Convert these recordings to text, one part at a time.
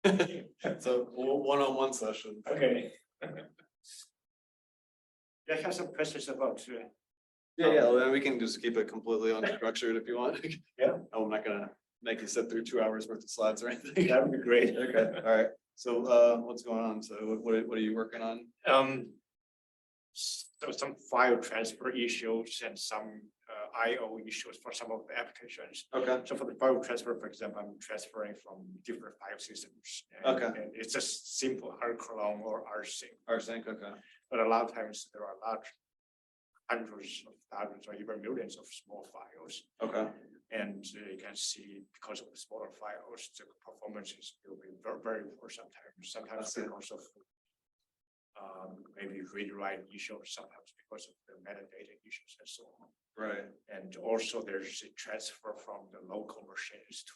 So one-on-one session. Okay. I have some questions about. Yeah, well, we can just keep it completely unstructured if you want. Yeah. I'm not gonna make you sit through 2 hours worth of slides or anything. That would be great. Okay, all right. So what's going on? So what are you working on? So some file transfer issues and some I/O issues for some of the applications. Okay. So for the file transfer, for example, I'm transferring from different file systems. Okay. And it's just simple rclone or rsync. Rsync, okay. But a lot of times there are large hundreds of thousands or even millions of small files. Okay. And you can see because of the smaller files, the performance is will be very, very poor sometimes. Sometimes because of maybe read-write issues, sometimes because of the metadata issues and so on. Right. And also there's a transfer from the local machines to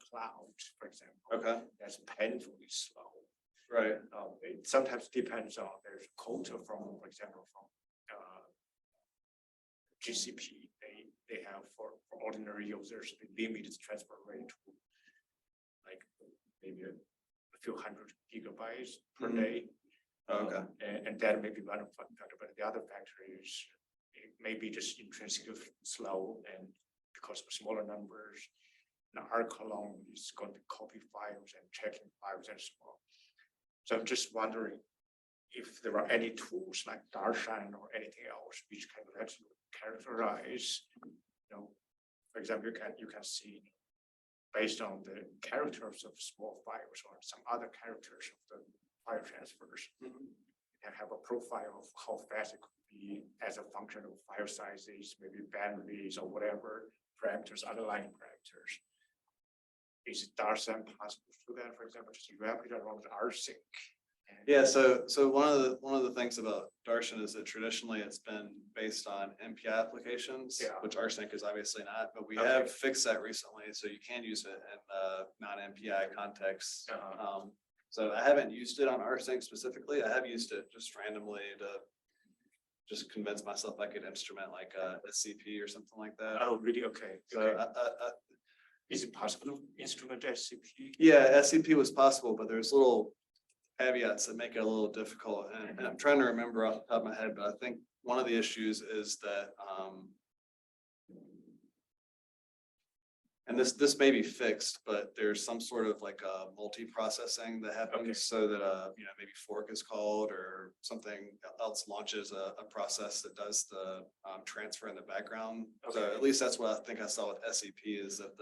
cloud, for example. Okay. That's painfully slow. Right. It sometimes depends on there's quota from, for example, from GCP. They have for ordinary users the limited transfer rate to like maybe a few hundred gigabytes per day. Okay. And that may be one factor, but the other factor is it may be just intrinsically slow, and because of smaller numbers, now rclone is going to copy files and checking files and so on. So I'm just wondering if there are any tools like Darshan or anything else which can let you characterize, for example, you can see based on the characters of small files or some other characters of the file transfers, you can have a profile of how fast it could be as a function of file sizes, maybe bandwidths or whatever parameters, underlying parameters. Is Darshan possible to do that? For example, just wrap it around rsync. Yeah, so one of the things about Darshan is that traditionally it's been based on MPI applications, which rsync is obviously not, but we have fixed that recently, so you can use it in non-MPI contexts. So I haven't used it on rsync specifically. I have used it just randomly to just convince myself I could instrument like a SCP or something like that. Oh, really? Okay. So is it possible to instrument SCP? Yeah, SCP was possible, but there's little caveats that make it a little difficult. And I'm trying to remember off the top of my head, but I think one of the issues is that, and this may be fixed, but there's some sort of like a multi-processing that happens so that maybe fork is called or something else launches a process that does the transfer in the background. So at least that's what I think I saw with SCP, is that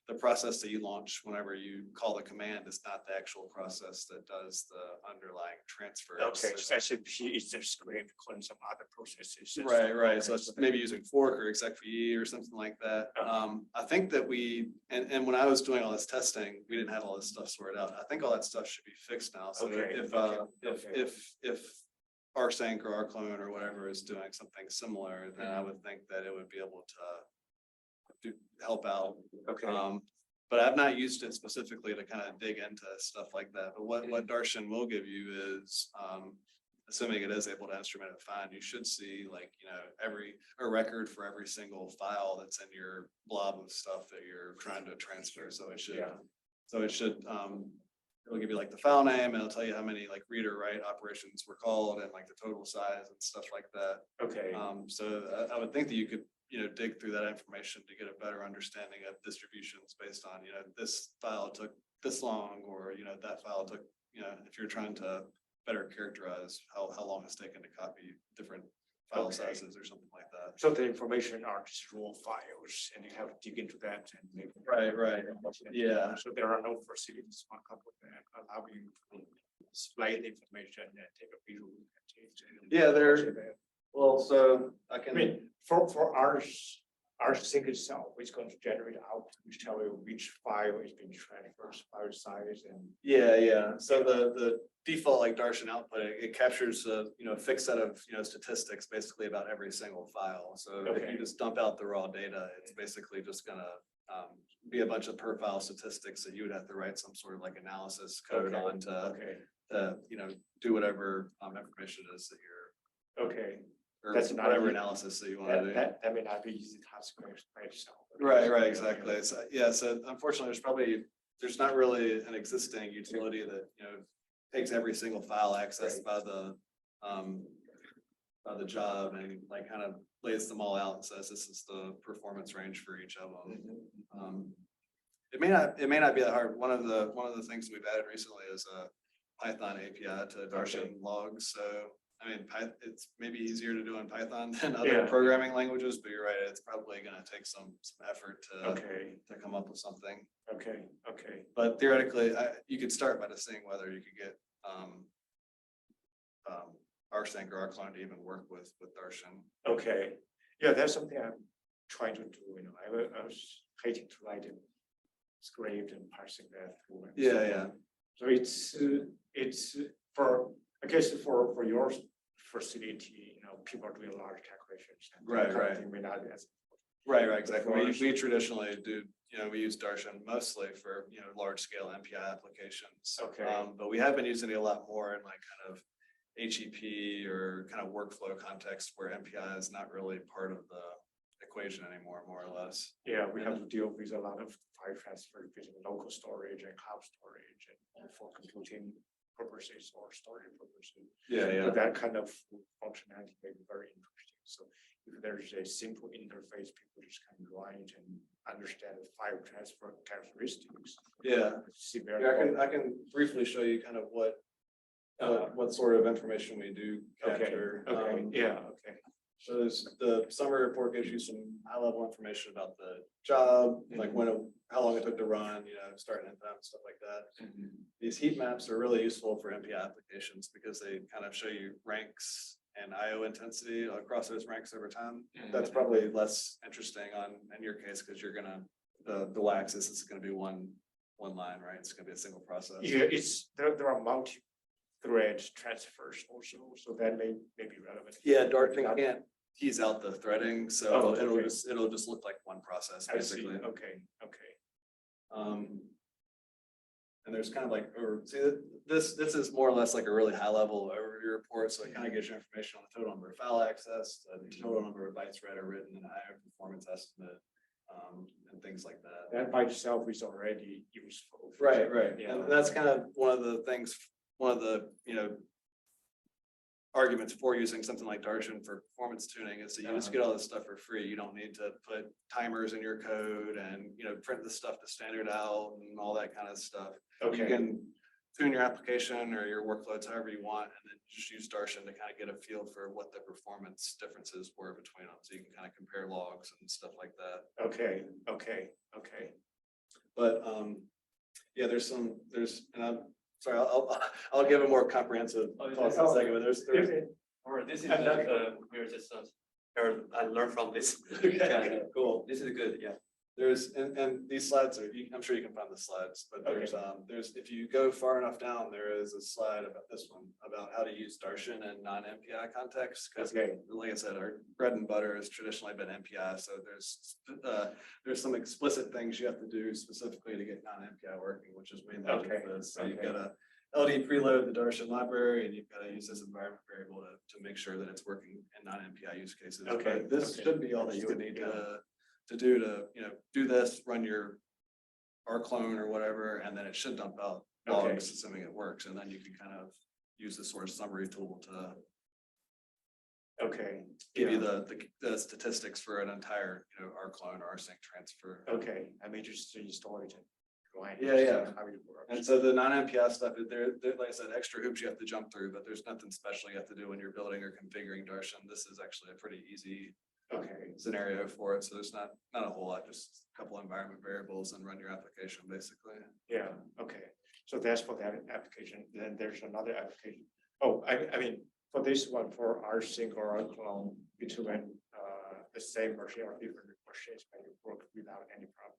the process that you launch whenever you call the command is not the actual process that does the underlying transfer. Okay, so SCP is the script calling some other processes. Right. So it's maybe using fork or exec_ve or something like that. I think that and when I was doing all this testing, we didn't have all this stuff sorted out. I think all that stuff should be fixed now. So if rsync or rclone or whatever is doing something similar, then I would think that it would be able to help out. But I've not used it specifically to kind of dig into stuff like that. But what Darshan will give you is, assuming it is able to instrument it fine, you should see like, a record for every single file that's in your blob of stuff that you're trying to transfer. So it should, it'll give you like the file name, and it'll tell you how many like read or write operations were called and like the total size and stuff like that. So I would think that you could dig through that information to get a better understanding of distributions based on, this file took this long, or, that file took, if you're trying to better characterize how long it's taken to copy different file sizes or something like that. So the information are just raw files, and you have to dig into that and maybe. Right. Yeah. So there are no facilities on top of that allowing to display the information and take a visual. Well, so I can. For rsync itself, it's going to generate out, which tell you which file is being transferred, file size, and. Yeah. So the default like Darshan output, it captures a fixed set of statistics basically about every single file. So if you just dump out the raw data, it's basically just gonna be a bunch of per file statistics that you would have to write some sort of like analysis code on to do whatever information it is that you're or that's whatever analysis that you want to do. That may not be easy task by itself. Right, exactly. So so unfortunately there's probably there's not really an existing utility that, takes every single file accessed by the job and like kind of lays them all out and says this is the performance range for each of them. It may not be that hard. One of the things we've added recently is a Python API to Darshan logs. So I mean, it's maybe easier to do in Python than other programming languages, but you're right. It's probably going to take some effort to come up with something. Okay. But theoretically, you could start by just seeing whether you could get rsync or rclone to even work with Darshan. Okay. Yeah, that's something I'm trying to do. I was hating to write a script and parsing that through. Yeah. So it's for, I guess for your facility, people are doing large calculations. Right. May not be as Right, exactly. We traditionally do, we use Darshan mostly for, large scale MPI applications. Okay. But we have been using it a lot more in like kind of HEP or kind of workflow context where MPI is not really part of the equation anymore, more or less. Yeah, we have to deal with a lot of file transfer between local storage and cloud storage and for computing purposes or storage purposes. Yeah. But that kind of functionality may be very interesting. So if there's a simple interface, people just can write and understand the file transfer characteristics. Yeah. I can briefly show you kind of what sort of information we do capture. Okay. So the summary report gives you some high level information about the job, like how long it took to run, start and end time, stuff like that. These heat maps are really useful for MPI applications because they kind of show you ranks and IO intensity across those ranks over time. That's probably less interesting in your case because you're gonna the y-axis is gonna be one line, right? It's gonna be a single process. Yeah, there are multi-thread transfers also, so that may be relevant. Yeah, Darshan can't tease out the threading, so it'll just look like one process basically. Okay. And there's kind of like, this is more or less like a really high level overview report. So it kind of gives you information on the total number of file access, the total number of bytes read or written, and IO performance estimate, and things like that. That by itself is already useful. Right. Yeah. And that's kind of one of the arguments for using something like Darshan for performance tuning is that you just get all this stuff for free. You don't need to put timers in your code and print the stuff to standard out and all that kind of stuff. Okay. You can tune your application or your workloads however you want, and then just use Darshan to kind of get a feel for what the performance differences were between them. So you can kind of compare logs and stuff like that. Okay. But and I'm sorry, I'll give a more comprehensive talk in a second, but there's this is we're just I learned from this. okay, cool. This is good. Yeah. There's and these slides are, I'm sure you can find the slides, but there's if you go far enough down, there is a slide about this one about how to use Darshan in non-MPI context. Because like I said, our bread and butter has traditionally been MPI, so there's some explicit things you have to do specifically to get non-MPI working, which is mainly this. So you've got to LD preload the Darshan library, and you've got to use this environment variable to make sure that it's working in non-MPI use cases. But this should be all that you would need to do do this, run your rclone or whatever, and then it should dump out logs, assuming it works, and then you can kind of use the source summary tool to give you the statistics for an entire rclone or rsync transfer. Okay, I may just install it. Yeah. And so the non-MPI stuff, there, like I said, extra hoops you have to jump through, but there's nothing special you have to do when you're building or configuring Darshan. This is actually a pretty easy scenario for it. So there's not a whole lot, just a couple environment variables and run your application basically. Yeah. Okay. So that's for that application. Then there's another application. Oh, I mean, for this one, for rsync or rclone between the same machine or different machines, can you work without any problem?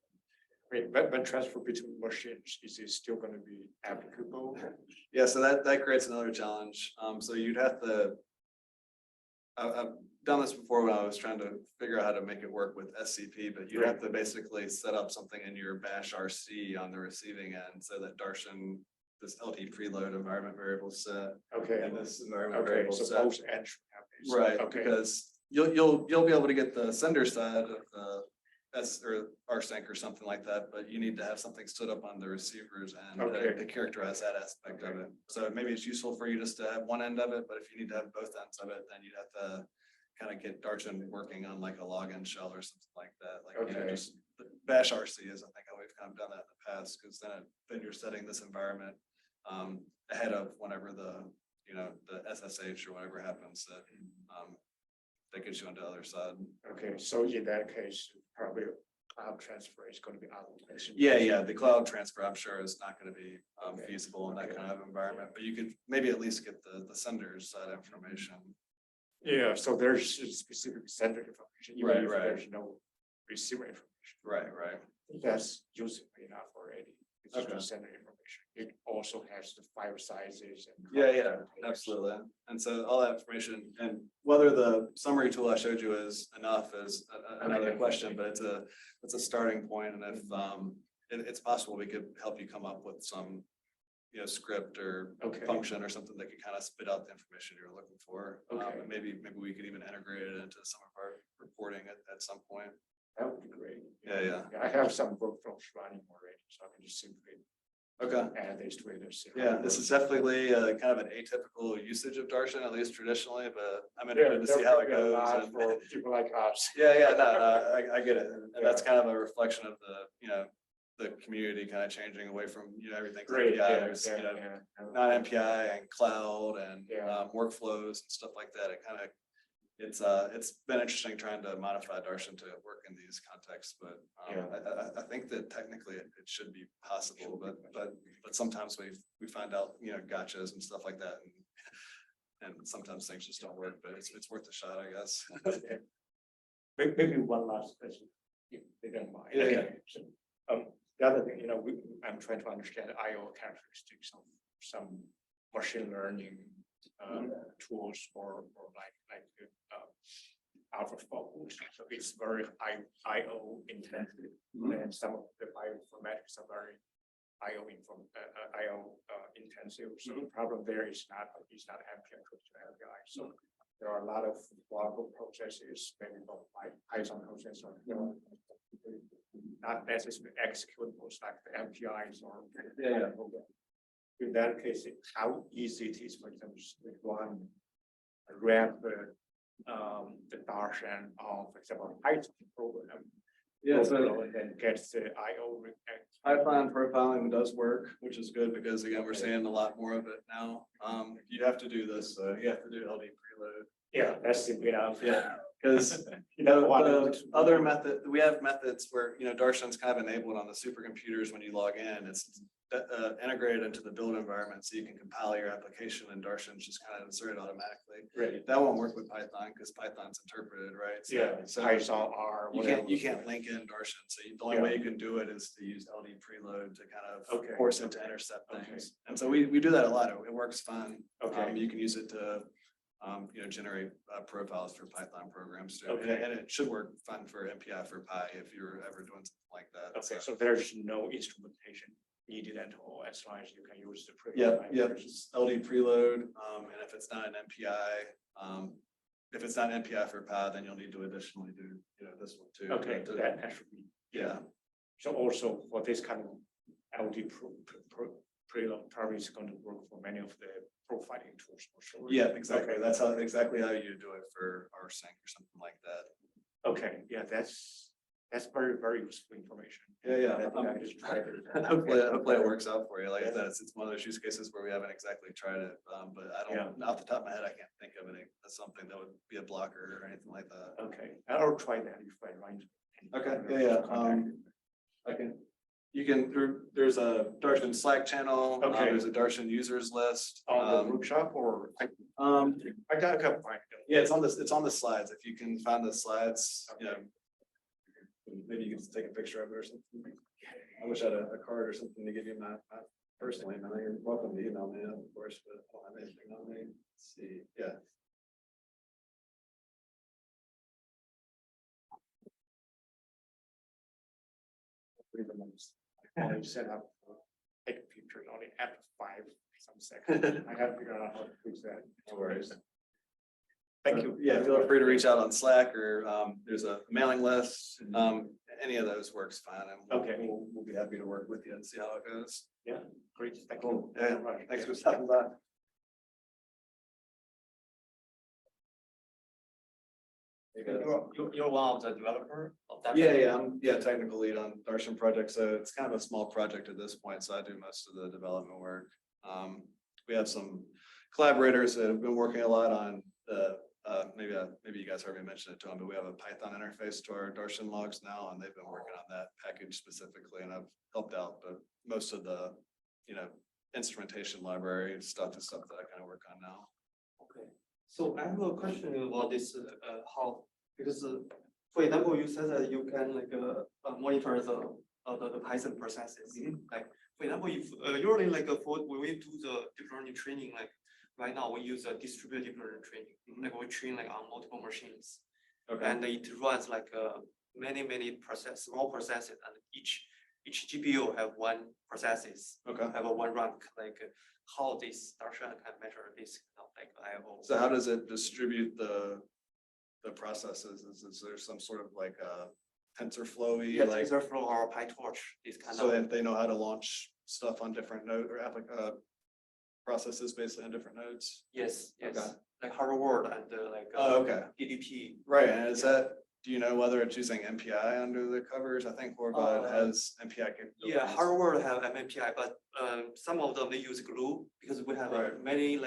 I mean, when transfer between machines, is it still going to be applicable? Yeah, so that creates another challenge. So you'd have to. I've done this before when I was trying to figure out how to make it work with SCP, but you'd have to basically set up something in your bash RC on the receiving end so that Darshan, this LD preload environment variable set, and this environment variable so set. both ends have these. Right, because you'll be able to get the sender side of the or rsync or something like that, but you need to have something stood up on the receivers and Okay. to characterize that aspect of it. So maybe it's useful for you just to have one end of it, but if you need to have both ends of it, then you'd have to kind of get Darshan working on like a login shell or something like that. Like, Okay. just bash RC is, I think, how we've kind of done that in the past, because then you're setting this environment ahead of whenever the SSH or whatever happens that gets you on the other side. Okay, so in that case, probably cloud transfer is going to be out of place. Yeah, the cloud transfer, I'm sure, is not going to be Okay. feasible in that kind of environment, but you could maybe at least get the sender's side information. Yeah, so there's a specific sender information, even Right, if right. there's no receiver information. Right. That's useful enough already. It's Okay. just sender information. It also has the file sizes and. Yeah, absolutely. And so all that information, and whether the summary tool I showed you is enough is another Okay. question, but it's a starting point. And if it's possible we could help you come up with some script or Okay. function or something that could kind of spit out the information you're looking for. Okay. And maybe we could even integrate it into some of our reporting at some point. That would be great. Yeah. I have some workflows running already, so I can just simply Okay. add this to it. Yeah, this is definitely kind of an atypical usage of Darshan, at least traditionally, but I'm interested to see how it goes. And- For people like us. Yeah, no, I get it. And that's kind of a reflection of the community kind of changing away from, everything's Great, MPI. yeah, There's, yeah. not MPI and cloud and Yeah. workflows and stuff like that. It kind of, it's been interesting trying to modify Darshan to work in these contexts, but I think that technically it should be possible, but sometimes we find out, gotchas and stuff like that. And sometimes things just don't work, but it's worth a shot, I guess. Okay. Maybe one last question, if they don't mind. Yeah. Okay. So, the other thing, I'm trying to understand IO characteristics of some machine learning tools or like AlphaFold. So it's very IO intensive, and some of the bioinformatics are very IO intensive. So the problem there is not MPI to MPI. So there are a lot of logical processes, maybe both Python process or not necessarily executables like the MPIs or. Yeah. In that case, how easy it is, for example, to run grab the Darshan on, for example, Python program. Yeah, so And then gets the IO. Python profiling does work, which is good because again, we're seeing a lot more of it now. You have to do this, you have to do LD preload. Yeah, that's simple enough. Yeah, because the other method, we have methods where, Darshan's kind of enabled on the supercomputers when you log in. It's integrated into the build environment so you can compile your application and Darshan's just kind of inserted automatically. Right. That won't work with Python because Python's interpreted, right? So Python R. you can't link in Darshan. So the only way you can do it is to use LD preload to kind of Okay. force it to intercept Okay. things. And so we do that a lot. It works fine. Okay. You can use it to generate profiles for Python programs too. Okay. And it should work fine for MPI for Pi if you're ever doing something like that. Okay, so there's no instrumentation needed at all, as long as you can use the. Yep, just LD preload, and if it's not an MPI, if it's not NPI for Pi, then you'll need to additionally do, this one too. Okay, that should be. Yeah. So also for this kind of LD preload, probably is going to work for many of the profiling tools for sure. Yeah, exactly. Okay. That's exactly how you do it for rsync or something like that. Okay, yeah, that's very, very useful information. Yeah. I think I just tried it. Hopefully it works out for you. Like I said, it's one of those use cases where we haven't exactly tried it, but I don't, off the top of my head, I can't think of any, something that would be a blocker or anything like that. Okay, I'll try that if I find. Okay, yeah. There's a Darshan Slack channel. Okay. There's a Darshan users list. On the workshop or? I got a couple. Yeah, it's on the slides. If you can find the slides, maybe you can just take a picture of it or something. I wish I had a card or something to give you my personal email. You're welcome to email me, of course, but I don't have anything on me. Let's see, yeah. I set up, take a picture only after 5 some seconds. I have to figure out how to fix that. No worries. Thank you. Yeah, feel free to reach out on Slack or there's a mailing list. Any of those works fine. And Okay. we'll be happy to work with you and see how it goes. Yeah, great. Thank Cool. you. Yeah, thanks for stopping by. You're one of the developer of that? Yeah, I'm technical lead on Darshan project, so it's kind of a small project at this point, so I do most of the development work. We have some collaborators that have been working a lot on the, maybe you guys heard me mention it to them, but we have a Python interface to our Darshan logs now, and they've been working on that package specifically, and I've helped out, but most of the, instrumentation library stuff is stuff that I kind of work on now. Okay. So I have a question about this, how, because for example, you said that you can monitor the Python processes. Like, for example, if usually for when we do the deep learning training, like right now we use a distributed deep learning training, like we train on multiple machines. Okay. And it runs many small processes, and each GPU have one processes, Okay. have a one rank, how this Darshan can measure this IO. So how does it distribute the processes? Is there some sort of TensorFlow-y, Yeah, TensorFlow or PyTorch, this kind so of. that they know how to launch stuff on different node or processes basically on different nodes? Yes, yes. Okay. Like Hello World and Oh, okay. DDP. Right, and is that, do you know whether it's using MPI under the covers? I think Argonne has MPI capabilities. Yeah, Hello World have MPI, but some of them they use Glue because we have Right. many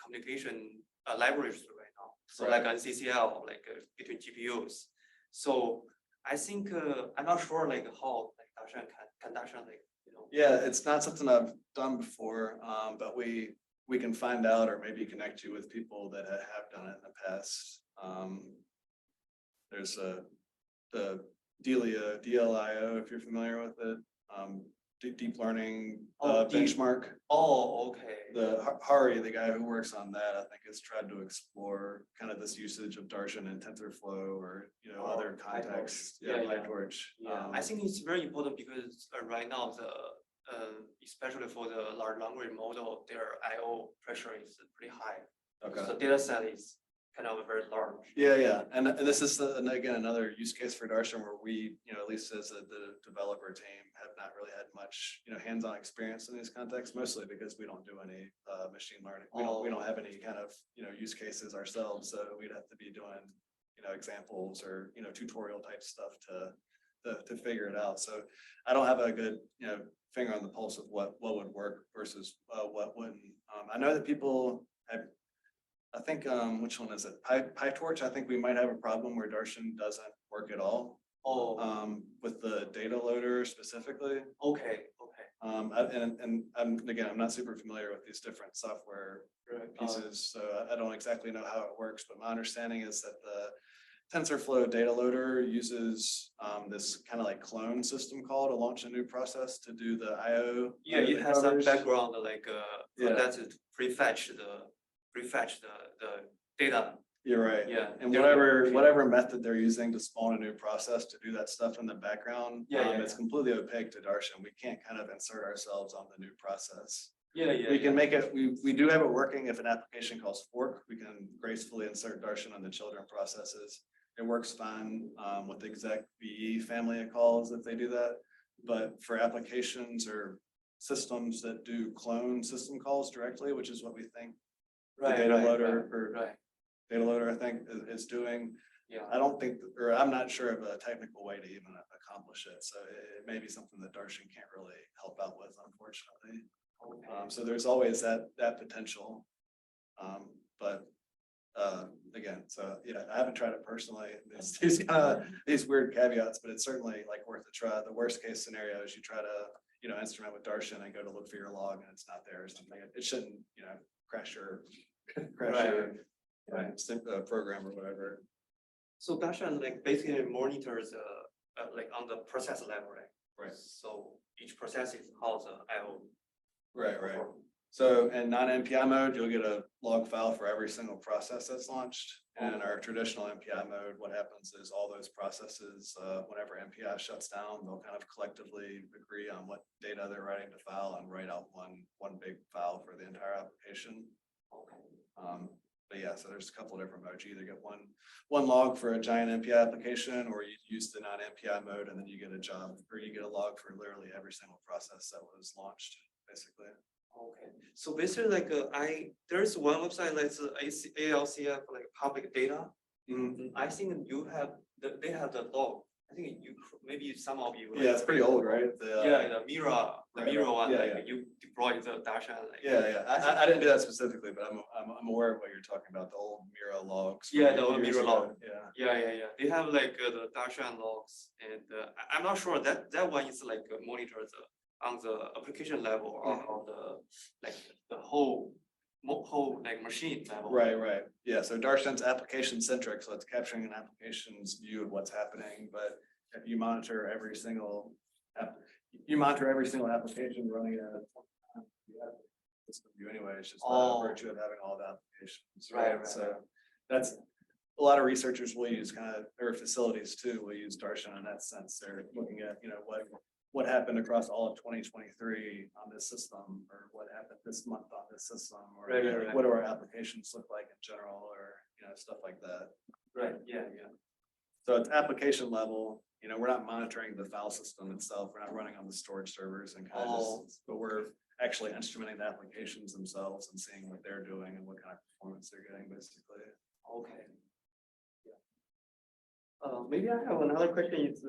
communication libraries right now. So Right. NCCL between GPUs. So I think I'm not sure how Darshan can Darshan Yeah, it's not something I've done before, but we can find out or maybe connect you with people that have done it in the past. There's the DLIO, if you're familiar with it, deep learning benchmark. Oh, okay. Hari, the guy who works on that, I think has tried to explore kind of this usage of Darshan and TensorFlow or other contexts. Yeah, PyTorch. Yeah, I think it's very important because right now especially for the large language model, their IO pressure is pretty high. Okay. So data set is kind of very large. Yeah, and this is again another use case for Darshan where we, at least as the developer team, have not really had much, hands-on experience in these contexts, mostly because we don't do any machine learning. We don't have any kind of use cases ourselves, so we'd have to be doing examples or tutorial type stuff to figure it out. So I don't have a good finger on the pulse of what would work versus what wouldn't. I know that people have. I think, which one is it? PyTorch, I think we might have a problem where Darshan doesn't work at all. Oh. With the data loader specifically. Okay. And I'm not super familiar with these different software pieces, so I don't exactly know how it works, but my understanding is that the TensorFlow data loader uses this kind of clone system call to launch a new process to do the IO. Yeah, it has some background Yeah. that to prefetch the data. You're right. Yeah. And whatever method they're using to spawn a new process to do that stuff in the background, it's completely opaque to Darshan. We can't kind of insert ourselves on the new process. We can make it, we do have it working if an application calls fork, we can gracefully insert Darshan on the children processes. It works fine with the exec VE family of calls if they do that. But for applications or systems that do clone system calls directly, which is what we think the data loader, I think, is doing. Yeah. I don't think, or I'm not sure of a technical way to even accomplish it. So it may be something that Darshan can't really help out with, unfortunately. Okay. So there's always that potential. But again, so yeah, I haven't tried it personally. These these weird caveats, but it's certainly worth a try. The worst case scenario is you try to instrument with Darshan and go to look for your log and it's not there or something. It shouldn't crash your program or whatever. So Darshan basically monitors on the process level, Right. So each process is how the IO. Right. So in non-MPI mode, you'll get a log file for every single process that's launched. And in our traditional MPI mode, what happens is all those processes, whenever MPI shuts down, they'll kind of collectively agree on what data they're writing to file and write out one big file for the entire application. Okay. But yeah, so there's a couple of different modes. You either get one log for a giant MPI application, or you use the non-MPI mode, and then you get a job, or you get a log for literally every single process that was launched, basically. Okay, so basically like there's one website that's ALCF like public data. I think they have the log. I think maybe some of you. Yeah, it's pretty old, right? The Mira one, yeah, like yeah. you deploy the Darshan. Like, Yeah. I didn't do that specifically, but I'm aware of what you're talking about, the old Mira logs. Yeah, the old years Mira ago. log. Yeah. They have like the Darshan logs, and I'm not sure that one is like monitors on the application level or on the whole like machine level. Right. Yeah, so Darshan's application centric, so it's capturing an application's view of what's happening, but if you monitor every single application running a system view anyway, it's just by virtue of having all the applications. Right. So that's a lot of researchers will use or facilities too, will use Darshan in that sense. They're looking at, what happened across all of 2023 on this system, or what happened this month on this system, or Right. what do our applications look like in general, or stuff like that. Right. Yeah. So it's application level. We're not monitoring the file system itself. We're not running on the storage servers and but we're actually instrumenting the applications themselves and seeing what they're doing and what kind of performance they're getting, basically. Okay. Maybe I have another question. Is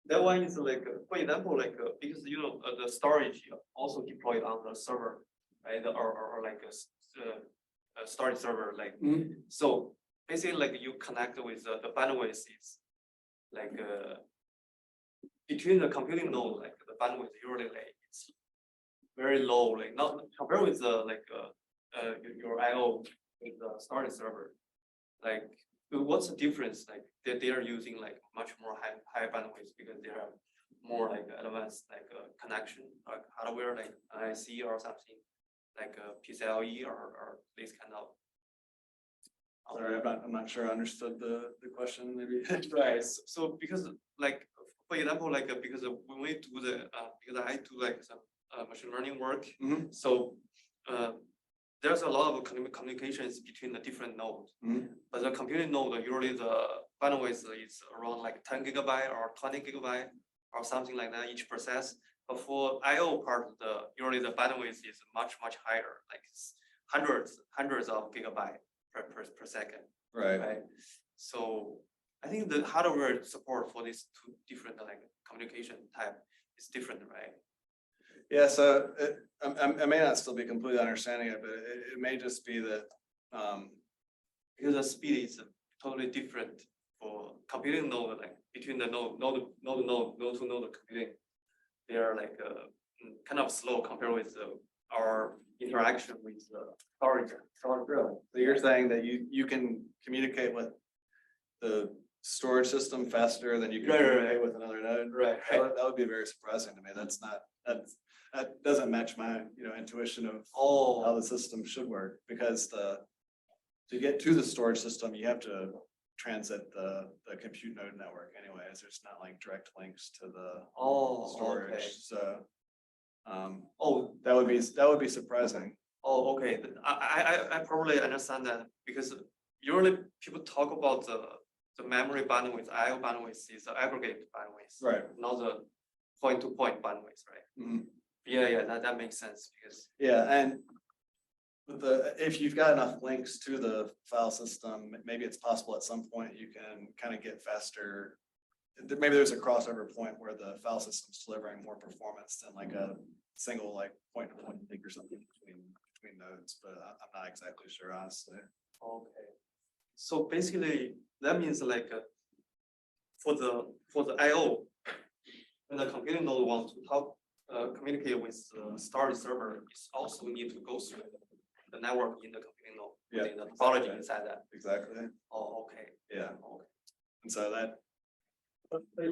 that one is like, for example, like because the storage also deployed on the server, right? Or like a storage server, like so basically like you connect with the bandwidth is like between the computing node, like the bandwidth usually like it's very low, like not compared with the your I/O with the storage server, like. What's the difference? Like they are using like much more high bandwidth because they have more like advanced like connection, like hardware, like IC or something, like PCIe or this kind of. Sorry, I'm not sure I understood the question. Maybe. Right. So because like for example, like because when we do because I do like some machine learning work, so there's a lot of communications between the different nodes, but the computing node usually the bandwidth is around like 10 gigabyte or 20 gigabyte or something like that each process. But for I/O part, usually the bandwidth is much higher, like hundreds of gigabyte per second. Right. So I think the hardware support for these two different like communication type is different, right? Yeah, so I may not still be completely understanding it, but it may just be that because the speed is totally different for computing node, like between the node to node computing, they are like kind of slow compared with our interaction with the storage. So you're saying that you can communicate with the storage system faster than you can communicate with another node? Right. That would be very surprising to me. That doesn't match my intuition of how the system should work, because to get to the storage system you have to transit the compute node network anyways. There's not like direct links to the storage. Okay. So that would be surprising. Oh, okay. I probably understand that, because usually people talk about the memory bandwidth, I/O bandwidth is the aggregate bandwidth, Right. not the point-to-point bandwidth, right? Yeah, that makes sense, because and if you've got enough links to the file system, maybe it's possible at some point you can kind of get faster. Maybe there's a crossover point where the file system's delivering more performance than like a single like point-to-point link or something between nodes, but I'm not exactly sure, honestly. Okay. So basically that means like for the I/O, when the computing node wants to communicate with the storage server, it's also need to go through the network in the computing node. Yeah, the topology inside that. Exactly. Oh, okay. Yeah. Okay. And so that. But for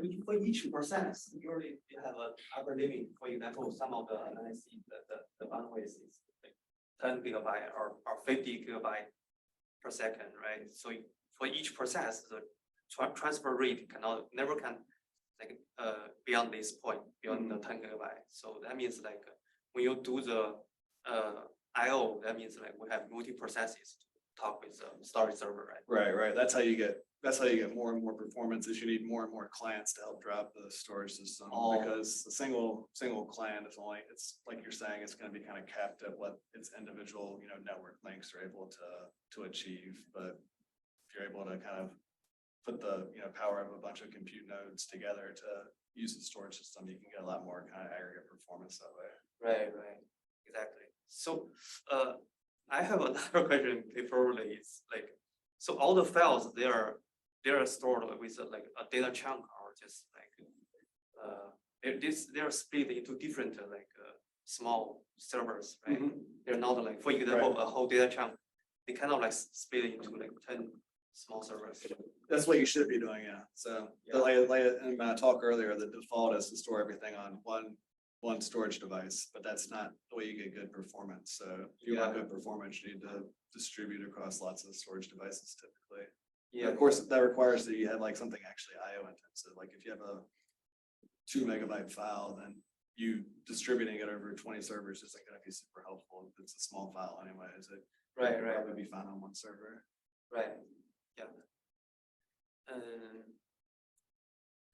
each process, usually you have an upper limit. For example, some of the analysis, the bandwidth is like 10 gigabyte or 50 gigabyte per second, right? So for each process, the transfer rate never can like beyond this point, beyond the 10 gigabyte. So that means like when you do the I/O, that means like we have multi processes talk with the storage server, right? Right. That's how you get more and more performance. Is you need more and more clients to help drive the storage system, because the single client is only, it's like you're saying, it's going to be kind of capped at what its individual, network links are able to achieve. But if you're able to kind of put the, power of a bunch of compute nodes together to use the storage system, you can get a lot more kind of aggregate performance that way. Right, exactly. So, I have another question before it's like, so all the files they are stored with like a data chunk, or just like they are split into different small servers, right? They're not like, for example, a whole data chunk. They kind of like split into like 10 small servers. That's what you should be doing, yeah. So like in my talk earlier, the default is to store everything on one storage device, but that's not the way you get good performance. So if you want good performance, you need to distribute across lots of storage devices typically. Yeah, of course, that requires that you have like something actually IO intensive. Like if you have a 2 megabyte file, then you distributing it over 20 servers isn't going to be super helpful. If it's a small file anyways, it probably be fine on one server. Right. Yeah.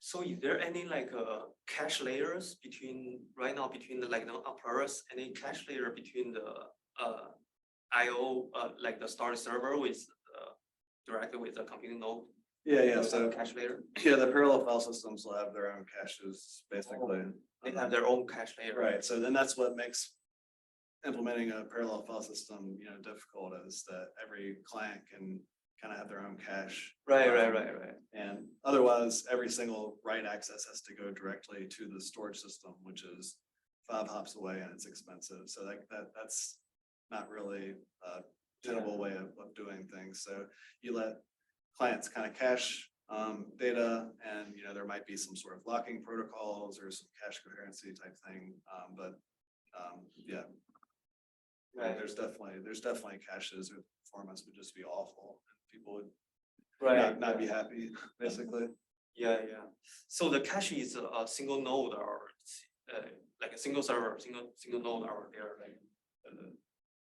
So is there any like cache layers between the like the operators, any cache layer between the IO like the storage server with directly with the computing node? Yeah. So cache layer. Yeah, the parallel file systems will have their own caches basically. They have their own cache layer. Right. So then that's what makes implementing a parallel file system, difficult, is that every client can kind of have their own cache. Right. And otherwise, every single write access has to go directly to the storage system, which is 5 hops away, and it's expensive. So that's not really a tenable way of doing things. So you let clients kind of cache data, and there might be some sort of locking protocols or some cache coherency type thing. Yeah. Right. There's definitely caches where performance would just be awful. People would not be happy, basically. Yeah. So the cache is a single node, or like a single server, single node, or they're like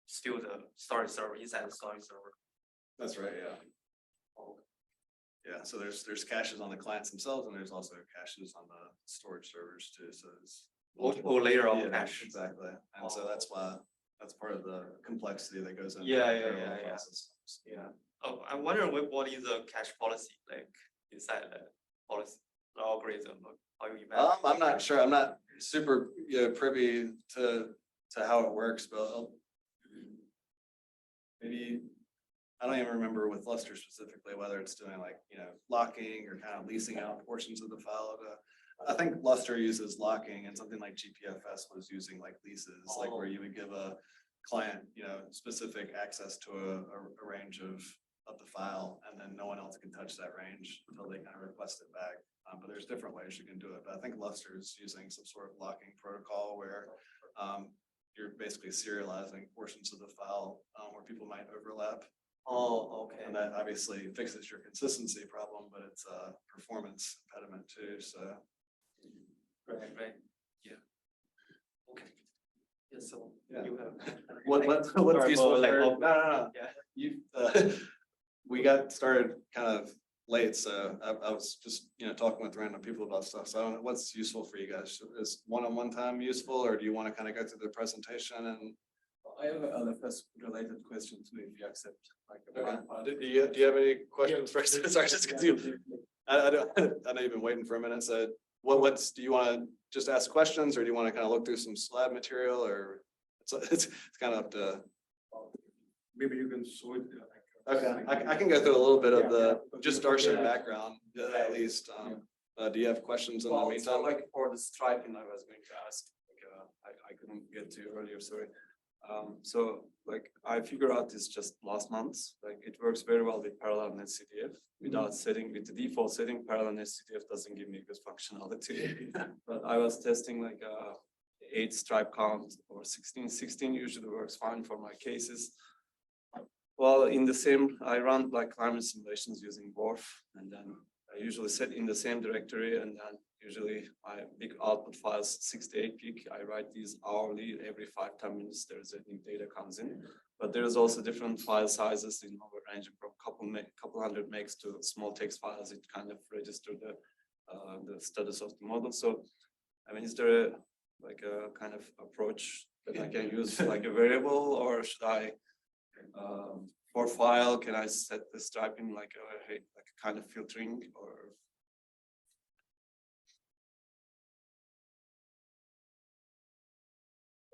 still the storage server inside the storage server. That's right. Yeah. Yeah. So there's caches on the clients themselves, and there's also caches on the storage servers too. So it's multiple layer of cache. Exactly. And so that's why that's part of the complexity that goes into Yeah. Oh, I wonder what is the cache policy like inside the policy algorithm? How you evaluate? I'm not sure. I'm not super privy to how it works, but maybe I don't even remember with Lustre specifically whether it's doing like locking or kind of leasing out portions of the file. I think Lustre uses locking, and something like GPFS was using like leases, like where you would give a client specific access to a range of the file, and then no one else can touch that range until they kind of request it back. But there's different ways you can do it. But I think Lustre is using some sort of locking protocol where you're basically serializing portions of the file where people might overlap. Oh, okay. And that obviously fixes your consistency problem, but it's a performance impediment too. So. Right. Yeah. Okay. Yeah. So you have what's useful? No. Yeah. We got started kind of late, so I was just talking with random people about stuff. So I don't know what's useful for you guys. Is one-on-one time useful, or do you want to kind of go through the presentation? And I have a LFS related question too, if you accept. Do you have any questions first? Sorry, just because I know you've been waiting for a minute. So do you want to just ask questions, or do you want to kind of look through some slide material, or it's kind of up to. Maybe you can show it. Okay, I can go through a little bit of the just Darshan background at least. Do you have questions in the meantime? So like for the striping, I was going to ask. I couldn't get to earlier. Sorry. So like I figured out this just last month. Like it works very well with parallel netctf without setting with the default setting. Parallel netctf doesn't give me good functionality. But I was testing like 8 stripe count or 16 usually works fine for my cases. Well, I run like climate simulations using WRF, and then I usually set in the same directory, and then usually my big output files 68 gig. I write these hourly. Every 5-10 minutes, there's a new data comes in. But there's also different file sizes, ranging from couple hundred megs to small text files. It kind of registers the status of the model. So, I mean, is there a kind of approach that I can use like a variable, or should I, for file, can I set the striping like a kind of filtering, or?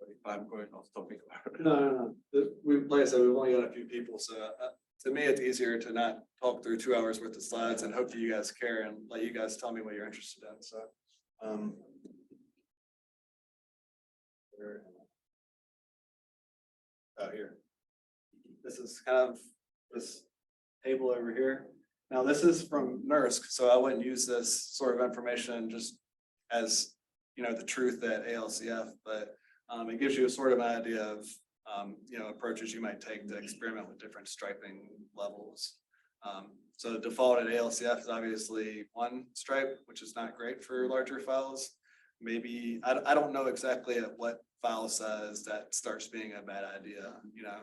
If I'm going off topic. No. Like I said, we've only got a few people, so to me, it's easier to not talk through 2 hours worth of slides and hope that you guys care and let you guys tell me what you're interested in. So, here. This is kind of this table over here. Now, this is from NERSC, so I wouldn't use this sort of information just as, the truth at ALCF, but it gives you a sort of idea of, approaches you might take to experiment with different striping levels. So the default at ALCF is obviously 1 stripe, which is not great for larger files. Maybe, I don't know exactly at what file size that starts being a bad idea,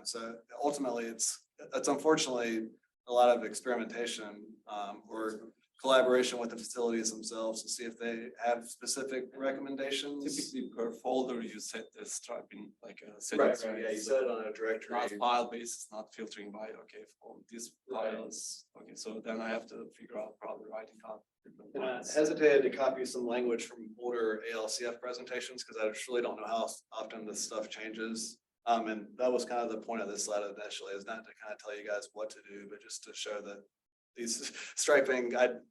so ultimately it's unfortunately a lot of experimentation or collaboration with the facilities themselves to see if they have specific recommendations. Typically per folder, you set the striping like a Right, yeah, you set it on a directory. Not file basis, not filtering by, okay, for these files. Okay, so then I have to figure out probably writing out. And I hesitated to copy some language from older ALCF presentations because I just really don't know how often this stuff changes. And that was kind of the point of this slide initially, is not to kind of tell you guys what to do, but just to show that these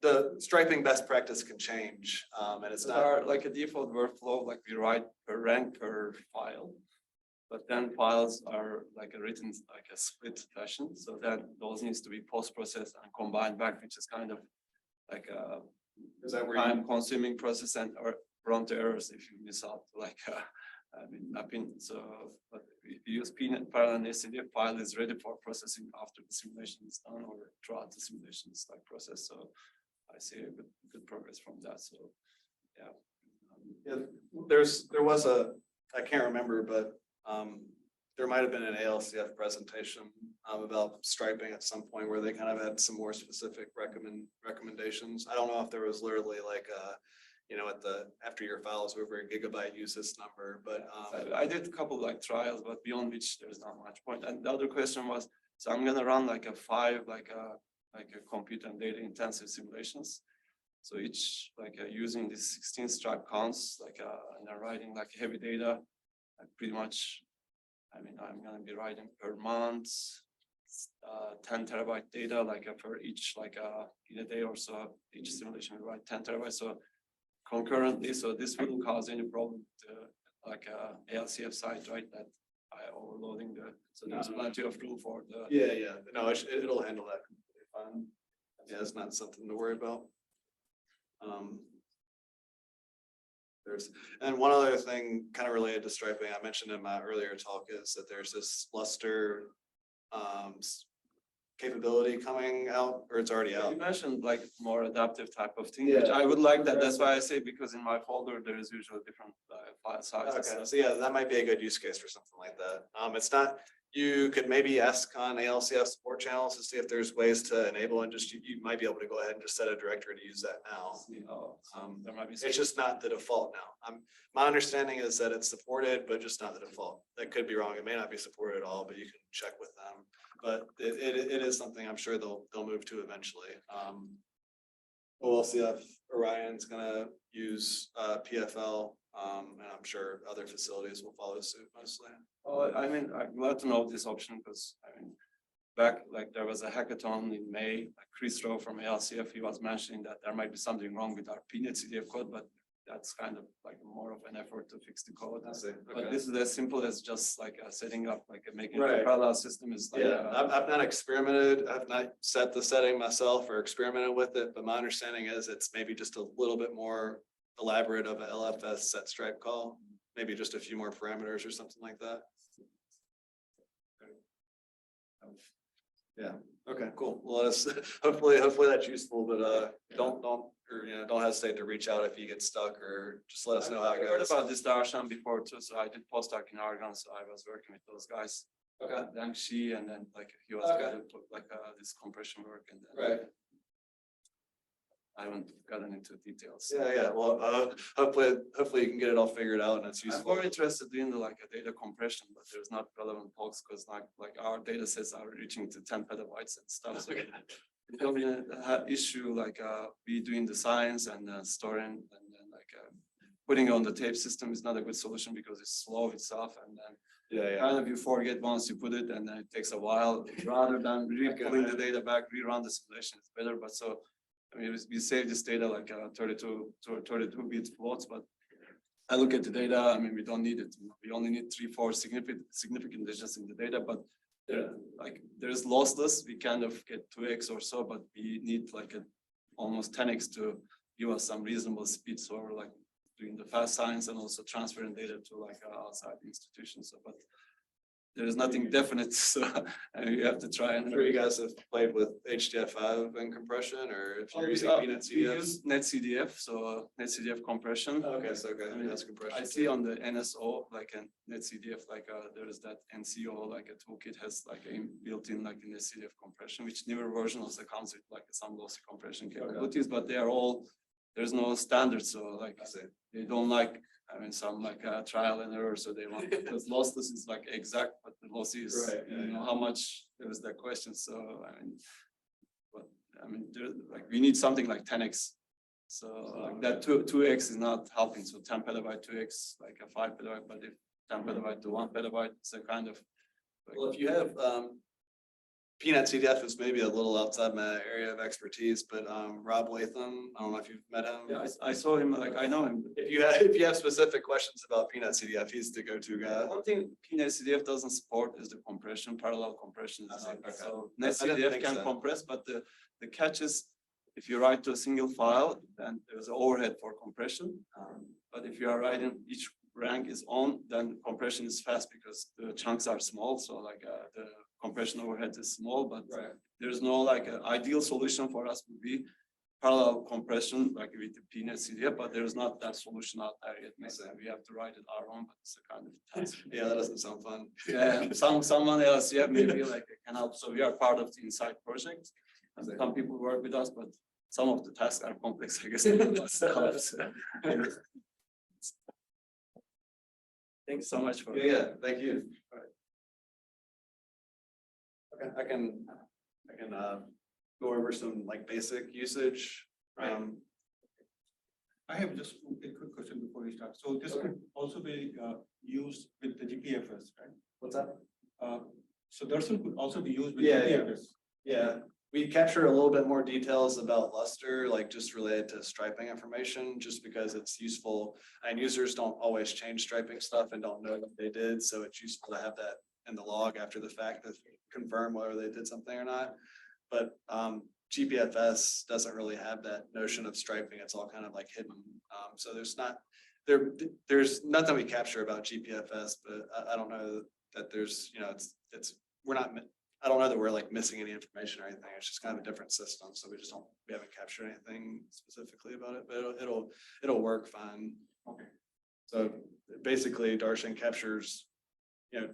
the striping best practice can change. And it's not like a default workflow, like we write per rank per file, but then files are like written like a split fashion. So then those needs to be post-processed and combined back, which is kind of like a time-consuming process and or prone to errors if you miss out mapping. So, but if you use parallel SCDF, file is ready for processing after the simulation is done or throughout the simulation is process. So I see a good progress from that. So yeah. There was I can't remember, but there might have been an ALCF presentation about striping at some point where they kind of had some more specific recommendations. I don't know if there was literally like after your files over a gigabyte, use this number, but I did a couple trials, but beyond which there's not much point. And the other question was, so I'm gonna run like a 5 computer and data intensive simulations. So each using this 16 stripe counts and I'm writing heavy data, pretty much. I mean, I'm gonna be writing per month 10 terabyte data for each in a day or so. Each simulation we write 10 terabytes. So concurrently, so this wouldn't cause any problem to ALCF site, right? That I overloading so there's plenty of room for the. Yeah. No, it'll handle that completely fine. Yeah, it's not something to worry about. And one other thing kind of related to striping I mentioned in my earlier talk is that there's this Luster capability coming out, or it's already out. You mentioned more adaptive type of thing, Yeah. which I would like that. That's why I say, because in my folder there is usually different file sizes. Okay, so yeah, that might be a good use case for something like that. It's not. You could maybe ask on ALCF support channels to see if there's ways to enable and just you might be able to go ahead and just set a directory to use that now. There might be. It's just not the default now. My understanding is that it's supported, but just not the default. That could be wrong. It may not be supported at all, but you can check with them. But it is something I'm sure they'll move to eventually. ALCF Orion's gonna use PFL, and I'm sure other facilities will follow suit mostly. Oh, I mean, I'm glad to know this option because back there was a hackathon in May. Chris Rowe from ALCF, he was mentioning that there might be something wrong with our PNet CDF code, but that's kind of more of an effort to fix the code. But this is as simple as just setting up making a parallel system is I've not experimented. I've not set the setting myself or experimented with it, but my understanding is it's maybe just a little bit more elaborate of a LFS set stripe call, maybe just a few more parameters or something like that. Okay, cool. Well, let's, hopefully that's useful, but, don't hesitate to reach out if you get stuck or just let us know how it I heard goes. about this Darshan before too, so I did postdoc in Argonne, so I was working with those guys. Okay. Dangxi, and then like he was Okay. good at like this compression work, and then Right. I haven't gotten into details. Yeah. Well, hopefully you can get it all figured out and it's I'm useful. more interested in the like a data compression, but there's not relevant talks because like our data sets are reaching to 10 petabytes and stuff. So it will be an issue like we doing the science and storing and then like putting on the tape system is not a good solution because it's slow itself and then kind of you forget once you put it and then it takes a while rather than pulling the data back, rerun the simulation is better. But so I mean, we save this data like 32 bit floats, but I look at the data. I mean, we don't need it. We only need 3-4 significant digits in the data, but like there's lossless. We kind of get 2x or so, but we need like almost 10x to give us some reasonable speed. So we're like doing the fast science and also transferring data to like outside institutions. So, but there is nothing definite, so you have to try and. I'm sure you guys have played with HDF5 and compression, or if you're using We PNetCDF. use NetCDF, so NetCDF compression. Okay, so okay, I mean, that's compression. I see on the NSO, like a NetCDF, like there is that NCO, like a toolkit has like a built-in like a NetCDF compression, which newer version also comes with like some lossy compression capabilities, but they are all, there's no standard, so like they don't like, I mean, some like trial and error, so they want, because lossless is like exact, but the loss is, Right, you know, how much, there was that question, so I mean, but I mean, there, like, we need something like 10x. So like that 2x is not helping, so 10 petabyte 2x, like a 5 petabyte, but if 10 petabyte to 1 petabyte, it's a kind of. Like, Well, if you have, PNetCDF is maybe a little outside my area of expertise, but Rob Latham, I don't know if you've met him. yeah, I saw him, like, I know him. If you have specific questions about PNetCDF, he's the go-to guy. One thing PNetCDF doesn't support is the compression, parallel compression. Okay. So I didn't NetCDF think can so. compress, but the catch is if you write to a single file, then there's an overhead for compression. But if you are writing each rank is on, then compression is fast because the chunks are small. So like the compression overhead is small, but there's no like ideal solution for us would be parallel compression like with the PNetCDF, but there's not that solution out there yet. We have to write it our own, but it's a kind of task. Yeah, that doesn't sound fun. Yeah, someone else, yeah, maybe like can help. So we are part of the Insight project. And some people work with us, but some of the tasks are complex, I guess. Thank you so much for. Yeah, thank you. All right. Okay, I can go over some like basic usage. I have just a quick question before we start. So this could also be used with the GPFS, right? What's that? So Darshan could also be used with Yeah, GPFS. Yeah, we capture a little bit more details about luster, like just related to striping information, just because it's useful. And users don't always change striping stuff and don't know what they did, so it's useful to have that in the log after the fact to confirm whether they did something or not. But GPFS doesn't really have that notion of striping. It's all kind of like hidden. So there's nothing we capture about GPFS, but I don't know that there's, you know, I don't know that we're like missing any information or anything. It's just kind of a different system. So we haven't captured anything specifically about it, but it'll work fine. Okay. So basically Darshan captures, you know,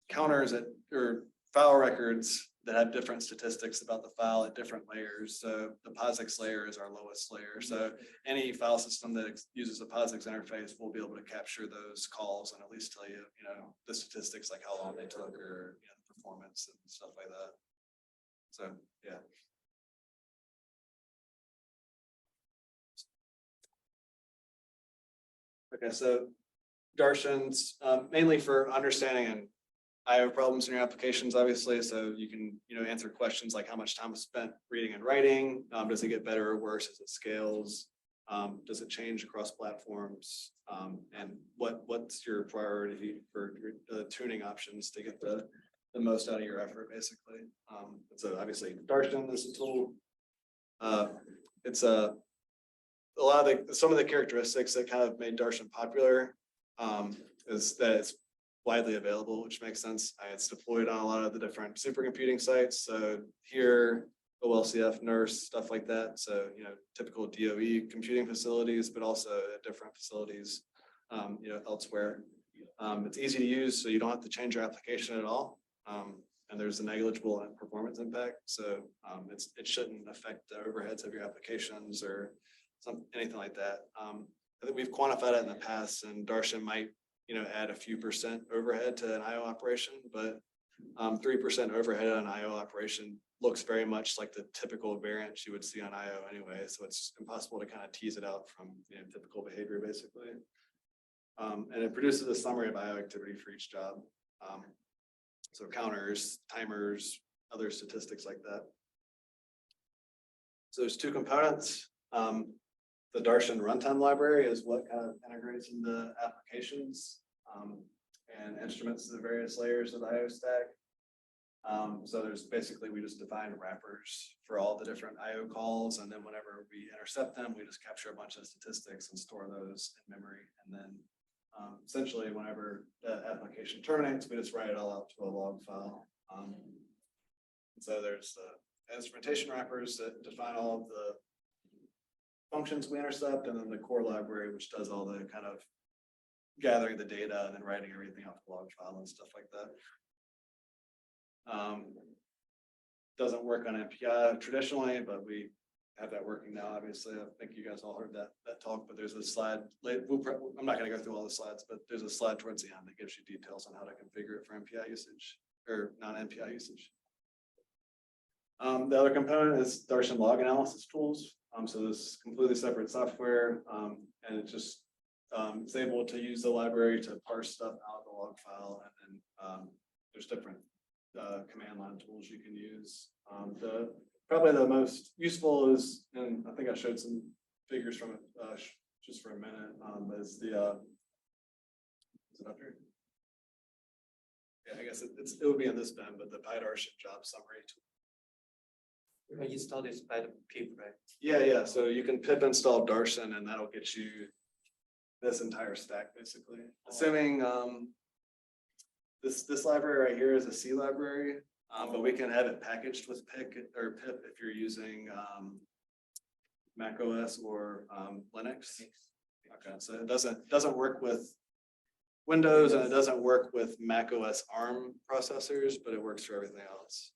counters or file records that have different statistics about the file at different layers. So the POSIX layer is our lowest layer. So any file system that uses a POSIX interface will be able to capture those calls and at least tell you, you know, the statistics like how long they took or, you know, the performance and stuff like that. So, yeah. Okay, so Darshan's mainly for understanding and IO problems in your applications, obviously, so you can, you know, answer questions like how much time was spent reading and writing. Does it get better or worse as it scales? Does it change across platforms? And what's your priority for your tuning options to get the most out of your effort, basically? So obviously, Darshan is a tool. It's a lot of some of the characteristics that kind of made Darshan popular is that it's widely available, which makes sense. It's deployed on a lot of the different supercomputing sites. So here, ALCF, NERSC, stuff like that. So, typical DOE computing facilities, but also at different facilities, elsewhere. It's easy to use, so you don't have to change your application at all. And there's a negligible performance impact. So it shouldn't affect the overheads of your applications or anything like that. I think we've quantified it in the past, and Darshan might, add a few percent overhead to an IO operation, but 3% overhead on IO operation looks very much like the typical variance you would see on IO anyway. So it's impossible to kind of tease it out from typical behavior, basically. And it produces a summary of IO activity for each job. So counters, timers, other statistics like that. So there's two components. The Darshan runtime library is what kind of integrates into applications and instruments to the various layers of the IO stack. So there's basically, we just define wrappers for all the different IO calls. And then whenever we intercept them, we just capture a bunch of statistics and store those in memory. And then essentially, whenever the application terminates, we just write it all out to a log file. So there's the instrumentation wrappers that define all of the functions we intercept, and then the core library, which does all the kind of gathering the data and then writing everything out to the log file and stuff like that. Doesn't work on MPI traditionally, but we have that working now. Obviously, I think you guys all heard that talk, but there's a slide. I'm not going to go through all the slides, but there's a slide towards the end that gives you details on how to configure it for MPI usage or non-MPI usage. The other component is Darshan log analysis tools. So this is completely separate software, and it just it's able to use the library to parse stuff out of the log file, and then there's different command line tools you can use. Probably the most useful is, and I think I showed some figures from it just for a minute, is the, is it up here? Yeah, I guess it would be in this bin, but the PyDarshan job summary tool. You can install this by the pip, right? Yeah. So you can pip install Darshan, and that'll get you this entire stack, basically. Assuming this library right here is a C library. But we can have it packaged with pip if you're using Mac OS or Linux. Okay, so it doesn't work with Windows, and it doesn't work with Mac OS ARM processors, but it works for everything else.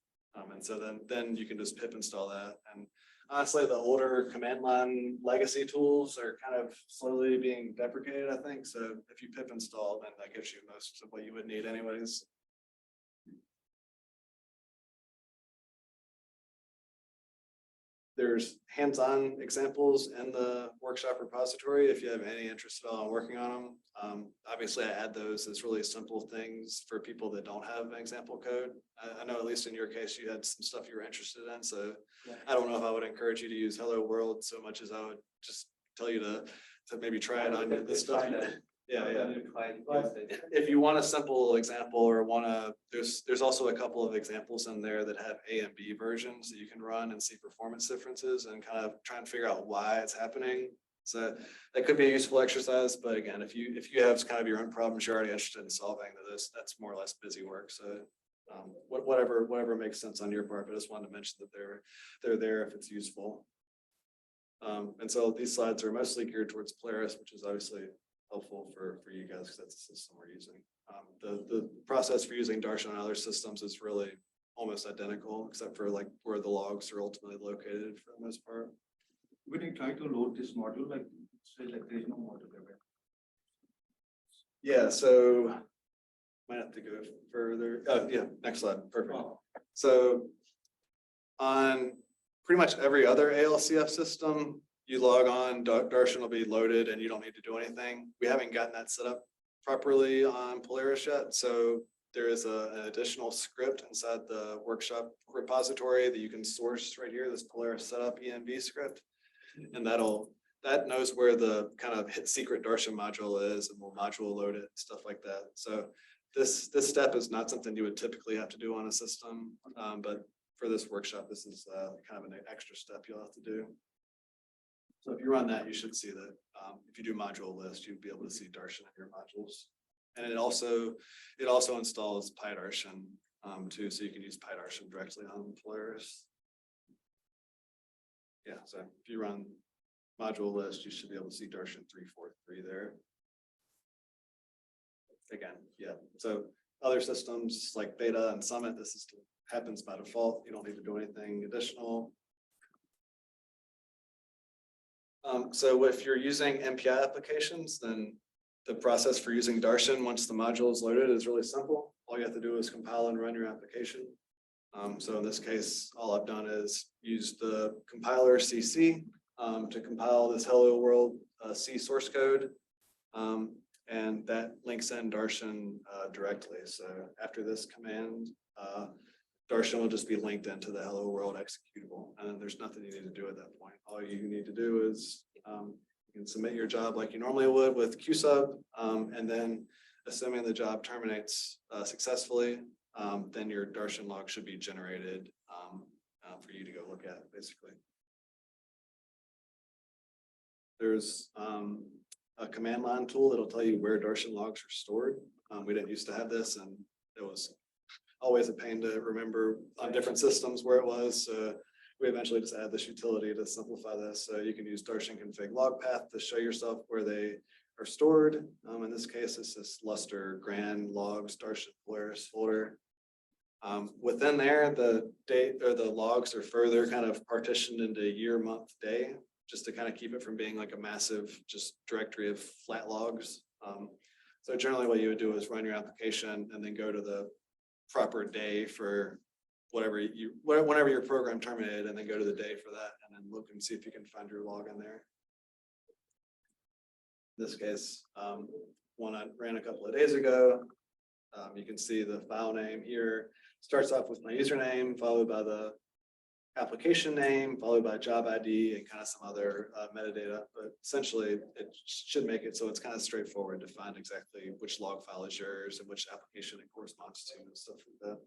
And so then you can just pip install that. And honestly, the older command line legacy tools are kind of slowly being deprecated, I think. So if you pip install, then that gives you most of what you would need anyways. There's hands-on examples in the workshop repository if you have any interest at all in working on them. Obviously, I add those as really simple things for people that don't have example code. I know at least in your case, you had some stuff you were interested in. So yeah. I don't know if I would encourage you to use Hello World so much as I would just tell you to maybe try it on this stuff. Yeah. If you want a simple example or there's also a couple of examples in there that have A and B versions that you can run and see performance differences and kind of try and figure out why it's happening. So that could be a useful exercise. But again, if you have kind of your own problems you're already interested in solving, that's more or less busy work. So whatever makes sense on your part. But I just wanted to mention that they're there if it's useful. And so these slides are mostly geared towards Polaris, which is obviously helpful for you guys because that's the system we're using. The process for using Darshan on other systems is really almost identical, except for like where the logs are ultimately located for the most part. When you try to load this module, like say like there is no module there. Yeah, so might have to go further. Yeah, next slide. Perfect. Oh. So on pretty much every other ALCF system, you log on, Darshan will be loaded and you don't need to do anything. We haven't gotten that set up properly on Polaris yet. So there is an additional script inside the workshop repository that you can source right here, this Polaris setup env script. And that knows where the kind of secret Darshan module is and will module load it, stuff like that. So this step is not something you would typically have to do on a system. But for this workshop, this is kind of an extra step you'll have to do. So if you run that, you should see that if you do module list, you'd be able to see Darshan in your modules. And it also installs PyDarshan too, so you can use PyDarshan directly on Polaris. Yeah, so if you run module list, you should be able to see Darshan 343 there. Again, yeah, so other systems like Beta and Summit, this is happens by default. You don't need to do anything additional. So if you're using MPI applications, then the process for using Darshan once the module is loaded is really simple. All you have to do is compile and run your application. So in this case, all I've done is use the compiler CC to compile this Hello World C source code. And that links in Darshan directly. So after this command, Darshan will just be linked into the Hello World executable. And there's nothing you need to do at that point. All you need to do is you can submit your job like you normally would with QSub. And then assuming the job terminates successfully, then your Darshan log should be generated for you to go look at, basically. There's a command line tool that'll tell you where Darshan logs are stored. We didn't used to have this, and it was always a pain to remember on different systems where it was. We eventually just added this utility to simplify this. So you can use Darshan config log path to show yourself where they are stored. In this case, it's this Luster Grand Logs Darshan Polaris folder. Within there, the date or the logs are further kind of partitioned into year, month, day, just to kind of keep it from being like a massive just directory of flat logs. So generally what you would do is run your application and then go to the proper day for whenever your program terminated, and then go to the day for that and then look and see if you can find your log in there. In this case, one I ran a couple of days ago. You can see the file name here. Starts off with my username, followed by the application name, followed by job ID and kind of some other metadata. But essentially, it should make it so it's kind of straightforward to find exactly which log file is yours and which application it corresponds to and stuff like that.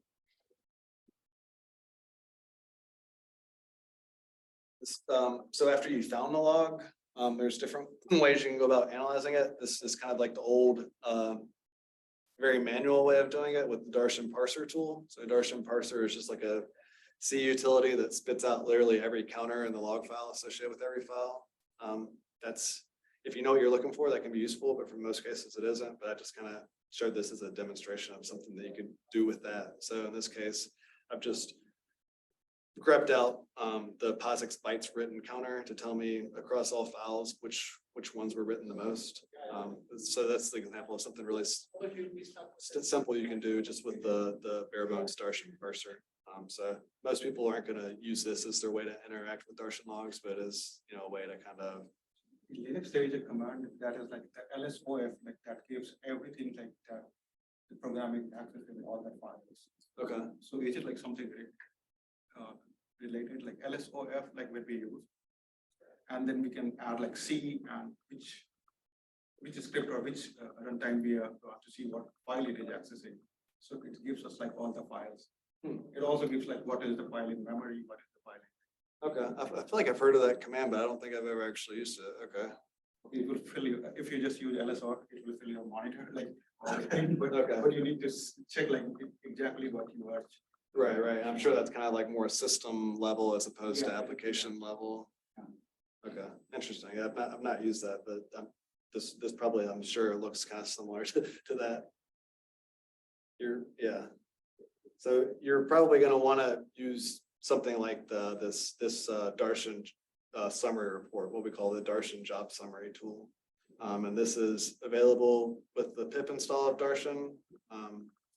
So after you found the log, there's different ways you can go about analyzing it. This is kind of like the old, very manual way of doing it with the Darshan parser tool. So Darshan parser is just like a C utility that spits out literally every counter in the log file associated with every file. That's, if you know what you're looking for, that can be useful, but for most cases it isn't. But I just kind of showed this as a demonstration of something that you could do with that. So in this case, I've just grepped out the POSIX bytes written counter to tell me across all files which ones were written the most. So that's the example of something really simple you can do just with the bare bones Darshan parser. So most people aren't going to use this as their way to interact with Darshan logs, but as a way to kind of. In Linux, there is a command that is like the LSOF, like that gives everything like the programming access to all the files. Okay. So is it like something related, like LSOF, like what we use, and then we can add like C and which script or which runtime we have to see what file it is accessing. So it gives us like all the files. It also gives like what is the file in memory, what is the file. Okay, I feel like I've heard of that command, but I don't think I've ever actually used it. Okay. It will fill you, if you just use LSOF, it will fill your monitor, like, but, Okay. But you need to check like exactly what you are. Right. I'm sure that's kind of like more system level as opposed to application level. Okay, interesting. Yeah, I've not used that, but this probably, I'm sure, looks kind of similar to that. So you're probably going to want to use something like this Darshan summary report, what we call the Darshan job summary tool. And this is available with the pip install of Darshan.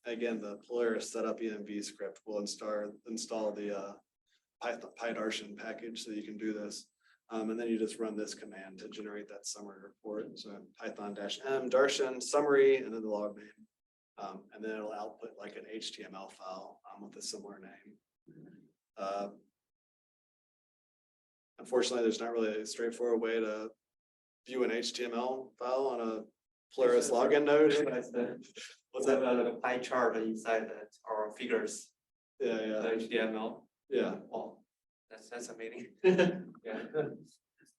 Again, the Polaris setup env script will install the PyDarshan package so you can do this. And then you just run this command to generate that summary report. So Python-m Darshan summary and then the log name. And then it'll output like an HTML file with a similar name. Unfortunately, there's not really a straightforward way to view an HTML file on a Polaris login node. What's that? Like a pie chart inside that or figures. Yeah. HTML. Yeah. Oh, that's amazing. Yeah.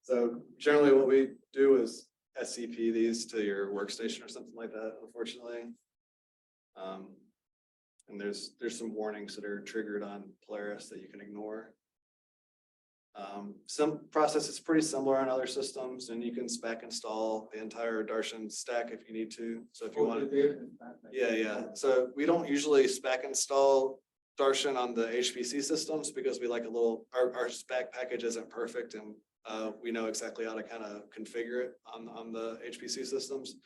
So generally what we do is SCP these to your workstation or something like that, unfortunately. And there's some warnings that are triggered on Polaris that you can ignore. Some process is pretty similar on other systems, and you can spec install the entire Darshan stack if you need to. So if you want to, yeah. So we don't usually spec install Darshan on the HPC systems because we like a little, our spec package isn't perfect, and we know exactly how to kind of configure it on the HPC systems.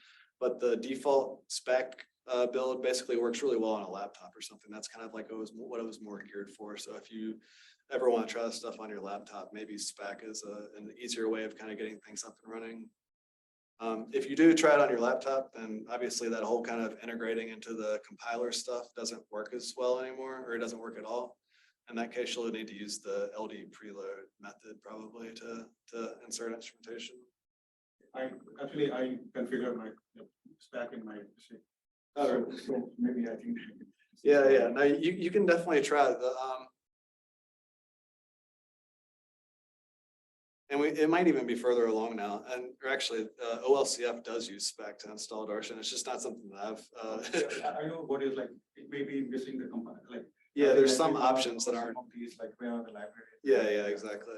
But the default spec build basically works really well on a laptop or something. That's kind of like what it was more geared for. So if you ever want to try this stuff on your laptop, maybe spec is an easier way of kind of getting things up and running. If you do try it on your laptop, then obviously that whole kind of integrating into the compiler stuff doesn't work as well anymore, or it doesn't work at all. In that case, you'll need to use the LD preload method probably to insert instrumentation. I configure my stack in my machine. Oh, So maybe I think. yeah. No, you can definitely try the and it might even be further along now. And or actually, OLCF does use spec to install Darshan. It's just not something that I've. I know what is like, it may be missing the component, like. Yeah, there's some options that aren't. Some of these, like where are the library? Yeah, exactly.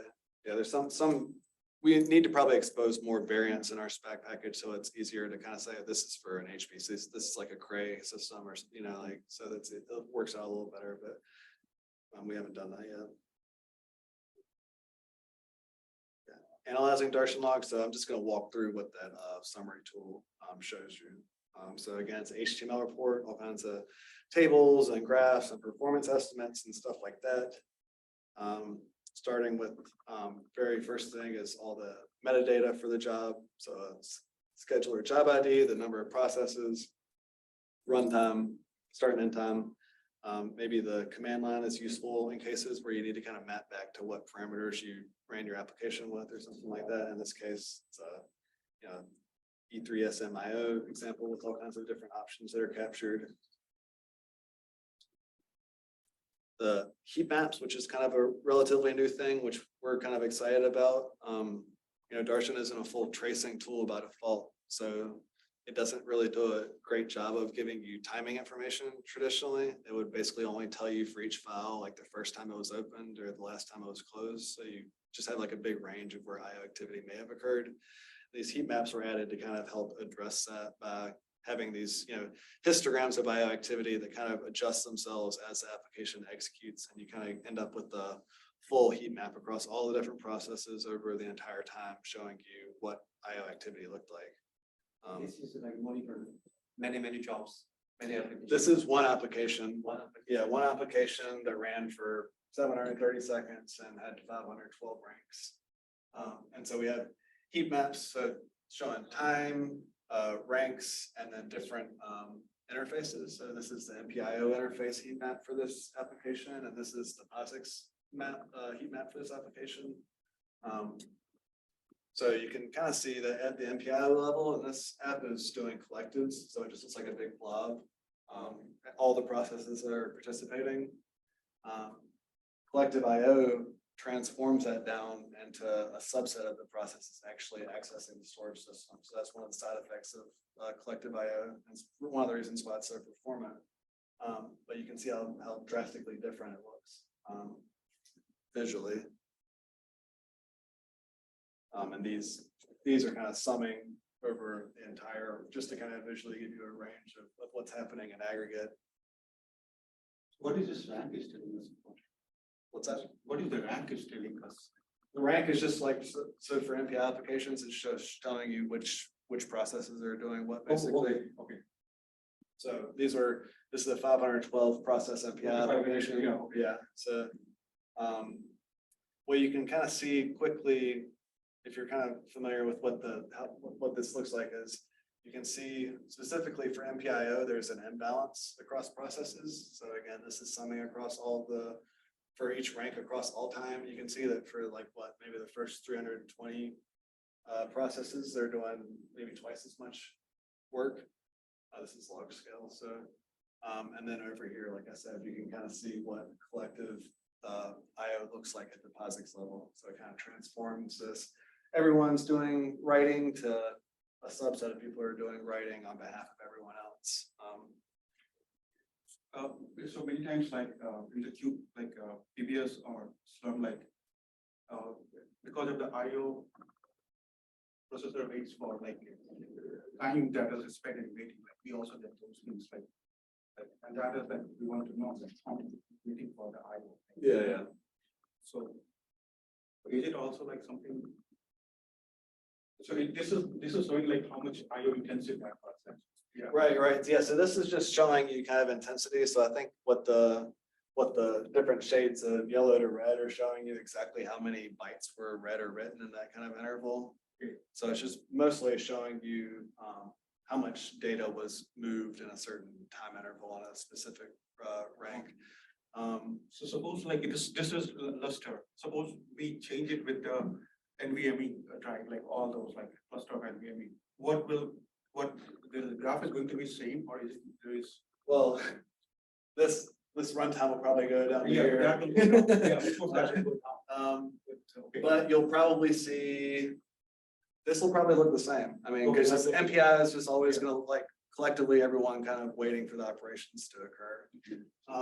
Yeah, there's some. We need to probably expose more variants in our spec package, so it's easier to kind of say this is for an HPC. This is like a Cray system, or like so it works out a little better. But we haven't done that yet. Analyzing Darshan logs. So I'm just going to walk through what that summary tool shows you. So again, it's an HTML report, all kinds of tables and graphs and performance estimates and stuff like that. Starting with very first thing is all the metadata for the job. So it's scheduler job ID, the number of processes, runtime, start and end time. Maybe the command line is useful in cases where you need to kind of map back to what parameters you ran your application with or something like that. In this case, it's a E3SMIO example with all kinds of different options that are captured. The heat maps, which is kind of a relatively new thing, which we're kind of excited about. Darshan isn't a full tracing tool by default, so it doesn't really do a great job of giving you timing information traditionally. It would basically only tell you for each file, like the first time it was opened or the last time it was closed. So you just have like a big range of where IO activity may have occurred. These heat maps were added to kind of help address that by having these, histograms of IO activity that kind of adjust themselves as the application executes, and you kind of end up with the full heat map across all the different processes over the entire time, showing you what IO activity looked like. This is like monitor many jobs, many applications. This is one application. One application that ran for 730 seconds and had 512 ranks. And so we have heat maps showing time, ranks, and then different interfaces. So this is the MPIO interface heat map for this application, and this is the POSIX map heat map for this application. So you can kind of see that at the MPIO level, and this app is doing collectives, so it just looks like a big blob. All the processes that are participating. Collective IO transforms that down into a subset of the processes actually accessing the storage system. So that's one of the side effects of collective IO. It's one of the reasons why it's so performant. But you can see how drastically different it looks visually. And these are kind of summing over the entire, just to kind of visually give you a range of what's happening in aggregate. What is this rank is telling us? What's that? What is the rank is telling us? The rank is just like, so for MPI applications, it's just telling you which processes are doing what basically. Okay. So this is a 512 process MPI application. Yeah. So well, you can kind of see quickly, if you're kind of familiar with what this looks like, is you can see specifically for MPIO, there's an imbalance across processes. So again, this is summing across for each rank across all time. You can see that for maybe the first 320 processes, they're doing maybe twice as much work. This is log scale. So, and then over here, like I said, you can kind of see what collective IO looks like at the POSIX level. So it kind of transforms this. Everyone's doing writing to a subset of people who are doing writing on behalf of everyone else. So many times like in the cube, like PBS or Slurm, like because of the IO processor waits for like time that is spent in waiting, like we also get those things like and that is like we want to know that how many waiting for the IO. Yeah. So is it also like something? So this is showing like how much IO intensive that process. Yeah. Right. Yeah, so this is just showing you kind of intensity. So I think what the different shades of yellow to red are showing you exactly how many bytes were read or written in that kind of interval. Okay. So it's just mostly showing you how much data was moved in a certain time interval on a specific rank. So suppose like this is luster. Suppose we change it with the NVMe drive, like all those like cluster of NVMe. What the graph is going to be same, or is it there is? Well, this runtime will probably go down here. That will go down. Yeah, of course that will go down. Okay. But you'll probably see, this will probably look the same. I mean, because Okay. the MPI is just always gonna like collectively everyone kind of waiting for the operations to occur.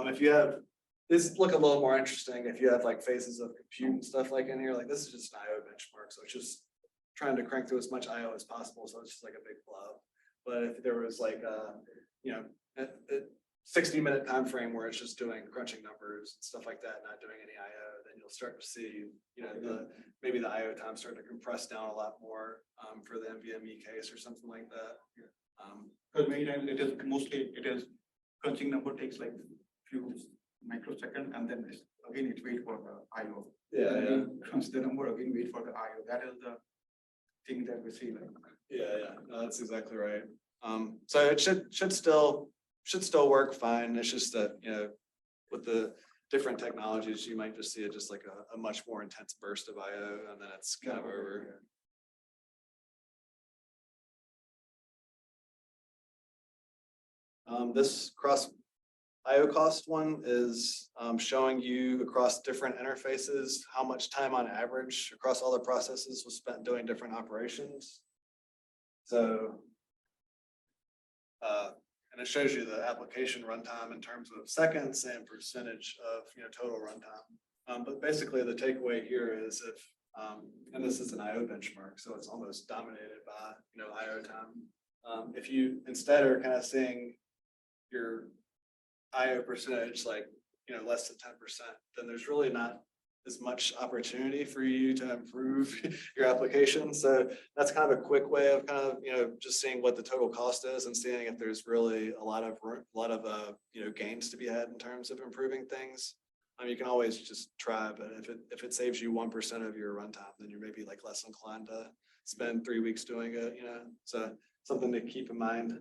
If you have, this look a little more interesting if you have like phases of compute and stuff like in here, like this is just an IO benchmark. So it's just trying to crank through as much IO as possible. So it's just like a big blob. But if there was like a 60-minute time frame where it's just doing crunching numbers and stuff like that, not doing any IO, then you'll start to see, maybe the IO time start to compress down a lot more for the NVMe case or something like that. Because many times it is crunching number takes like few microseconds and then again it wait for the IO. Yeah. Crunch the number again, wait for the IO. That is the thing that we see like. Yeah. No, that's exactly right. So it should still work fine. It's just that, with the different technologies, you might just see it just like a much more intense burst of IO and then it's kind of over. This cross IO cost one is showing you across different interfaces how much time on average across all the processes was spent doing different operations. So, and it shows you the application runtime in terms of seconds and percentage of total runtime. But basically, the takeaway here is if, and this is an IO benchmark, so it's almost dominated by IO time. If you instead are kind of seeing your IO percentage like less than 10%, then there's really not as much opportunity for you to improve your application. So that's kind of a quick way of kind of just seeing what the total cost is and seeing if there's really a lot of gains to be had in terms of improving things. You can always just try, but if it saves you 1% of your runtime, then you're maybe like less inclined to spend 3 weeks doing it. So something to keep in mind.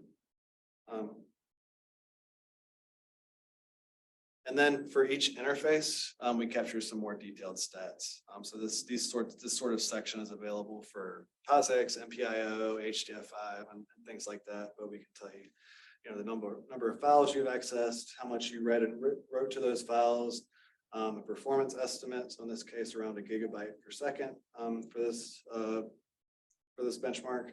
And then for each interface, we capture some more detailed stats. So this sort of section is available for POSIX, MPIO, HDF5, and things like that. But we can tell you, the number of files you've accessed, how much you read and wrote to those files, a performance estimate. So in this case, around 1 gigabyte per second for this benchmark.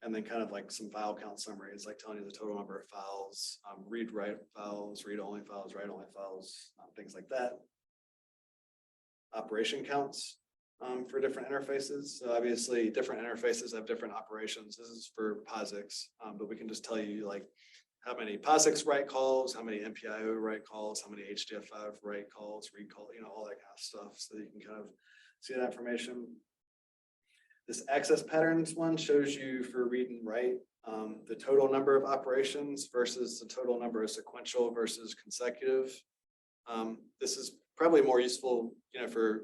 And then kind of like some file count summaries, like telling you the total number of files, read-write files, read-only files, write-only files, things like that. Operation counts for different interfaces. So obviously different interfaces have different operations. This is for POSIX, but we can just tell you like how many POSIX write calls, how many MPIO write calls, how many HDF5 write calls, read call, all that kind of stuff. So you can kind of see that information. This access patterns one shows you for read and write the total number of operations versus the total number of sequential versus consecutive. This is probably more useful, for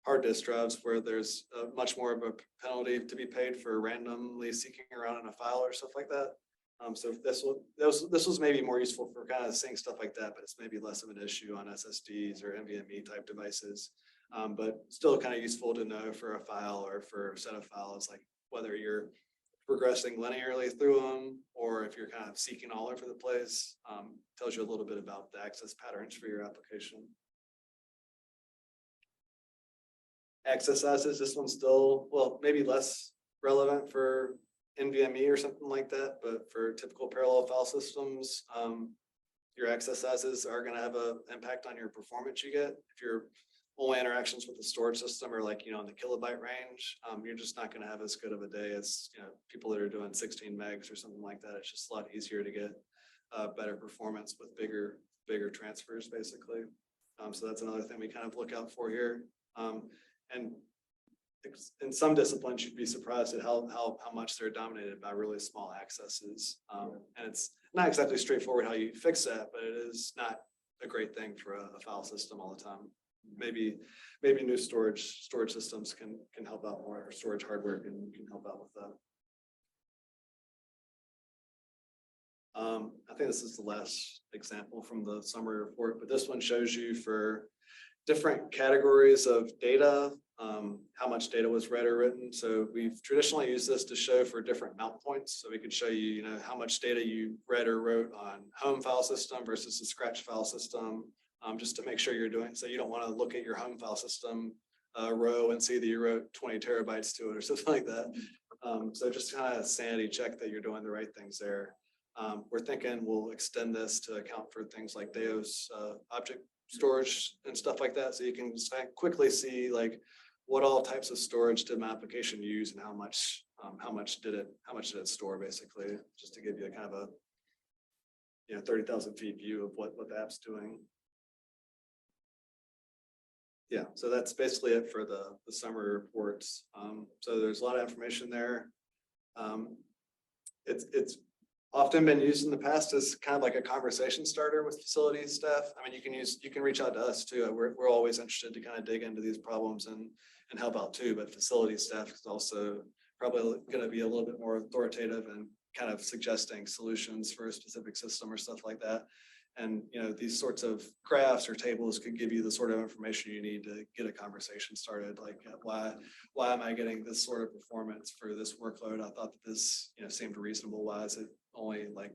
hard disk drives where there's much more of a penalty to be paid for randomly seeking around in a file or stuff like that. So this was maybe more useful for kind of seeing stuff like that, but it's maybe less of an issue on SSDs or NVMe type devices. But still kind of useful to know for a file or for a set of files, like whether you're progressing linearly through them or if you're kind of seeking all over the place. Tells you a little bit about the access patterns for your application. Access sizes, this one's still, well, maybe less relevant for NVMe or something like that, but for typical parallel file systems, your access sizes are gonna have an impact on your performance you get. If your only interactions with the storage system are like, in the kilobyte range, you're just not gonna have as good of a day as, people that are doing 16 megs or something like that. It's just a lot easier to get better performance with bigger transfers, basically. So that's another thing we kind of look out for here. And in some disciplines, you'd be surprised at how much they're dominated by really small accesses. And it's not exactly straightforward how you fix that, but it is not a great thing for a file system all the time. Maybe new storage systems can help out more, or storage hardware can help out with that. I think this is the last example from the summary report, but this one shows you for different categories of data, how much data was read or written. So we've traditionally used this to show for different mount points. So we could show you, how much data you read or wrote on home file system versus the scratch file system, just to make sure you're doing. So you don't want to look at your home file system row and see that you wrote 20 terabytes to it or something like that. So just kind of sanity check that you're doing the right things there. We're thinking we'll extend this to account for things like Deos object storage and stuff like that. So you can quickly see like what all types of storage did my application use and how much did it store, basically, just to give you a kind of a 30,000 feet view of what the app's doing. Yeah, so that's basically it for the summary reports. So there's a lot of information there. It's often been used in the past as kind of like a conversation starter with facilities staff. I mean, you can reach out to us too. We're always interested to kind of dig into these problems and help out too, but facility staff is also probably going to be a little bit more authoritative and kind of suggesting solutions for a specific system or stuff like that. And, these sorts of graphs or tables could give you the sort of information you need to get a conversation started. Like, why am I getting this sort of performance for this workload? I thought that this, seemed reasonable. Why is it only like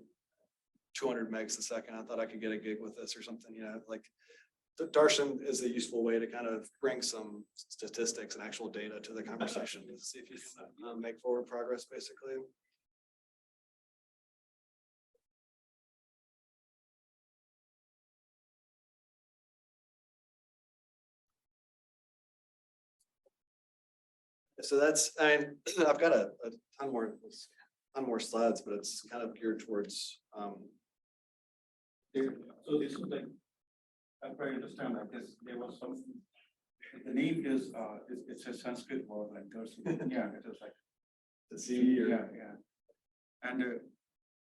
200 megs a second? I thought I could get a gig with this or something, like Darshan is a useful way to kind of bring some statistics and actual data to the conversation to see if you can make forward progress, basically. So that's, I've got a ton more slides, but it's kind of geared towards. So this is like, I probably understand, I guess there was some, the name is, it's a Sanskrit word like Darshan. Yeah, it is like. The C or. Yeah. And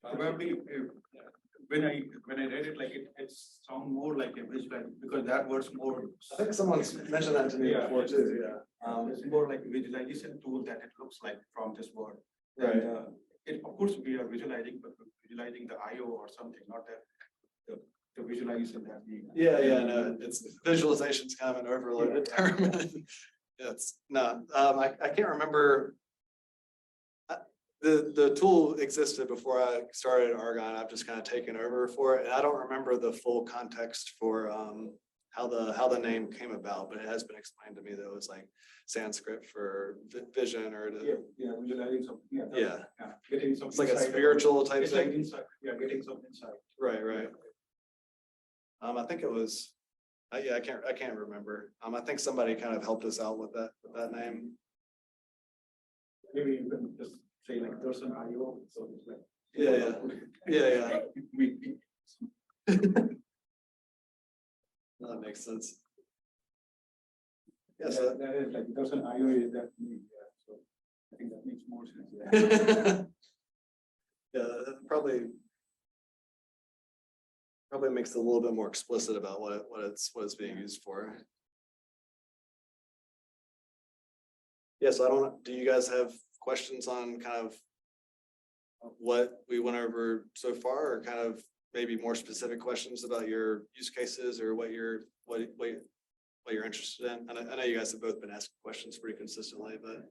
probably when I read it, like it sounds more like a visual, because that word's more. I think someone's mentioned that to me before too. Yeah. It's more like a visualization tool that it looks like from this word. Right. And, of course, we are visualizing, but we're visualizing the IO or something, not the visualization that we. Yeah, no, it's visualization's kind of an overloaded term. It's not. I can't remember. The tool existed before I started Argonne. I've just kind of taken over for it, and I don't remember the full context for how the name came about, but it has been explained to me that it was like Sanskrit for vision or to. Yeah, visualizing something. Yeah. Getting some. It's like a spiritual type it's thing. like insight. Yeah, getting some insight. Right. I think it was. Yeah, I can't remember. I think somebody kind of helped us out with that name. Maybe you can just say like Darshan IO. So it's like. Yeah. That makes sense. Yeah, so that is like Darshan IO is that me. Yeah, so I think that makes more sense. Yeah, that probably makes it a little bit more explicit about what it's being used for. Yeah, so do you guys have questions on kind of what we went over so far, or kind of maybe more specific questions about your use cases or what you're interested in? And I know you guys have both been asking questions pretty consistently, but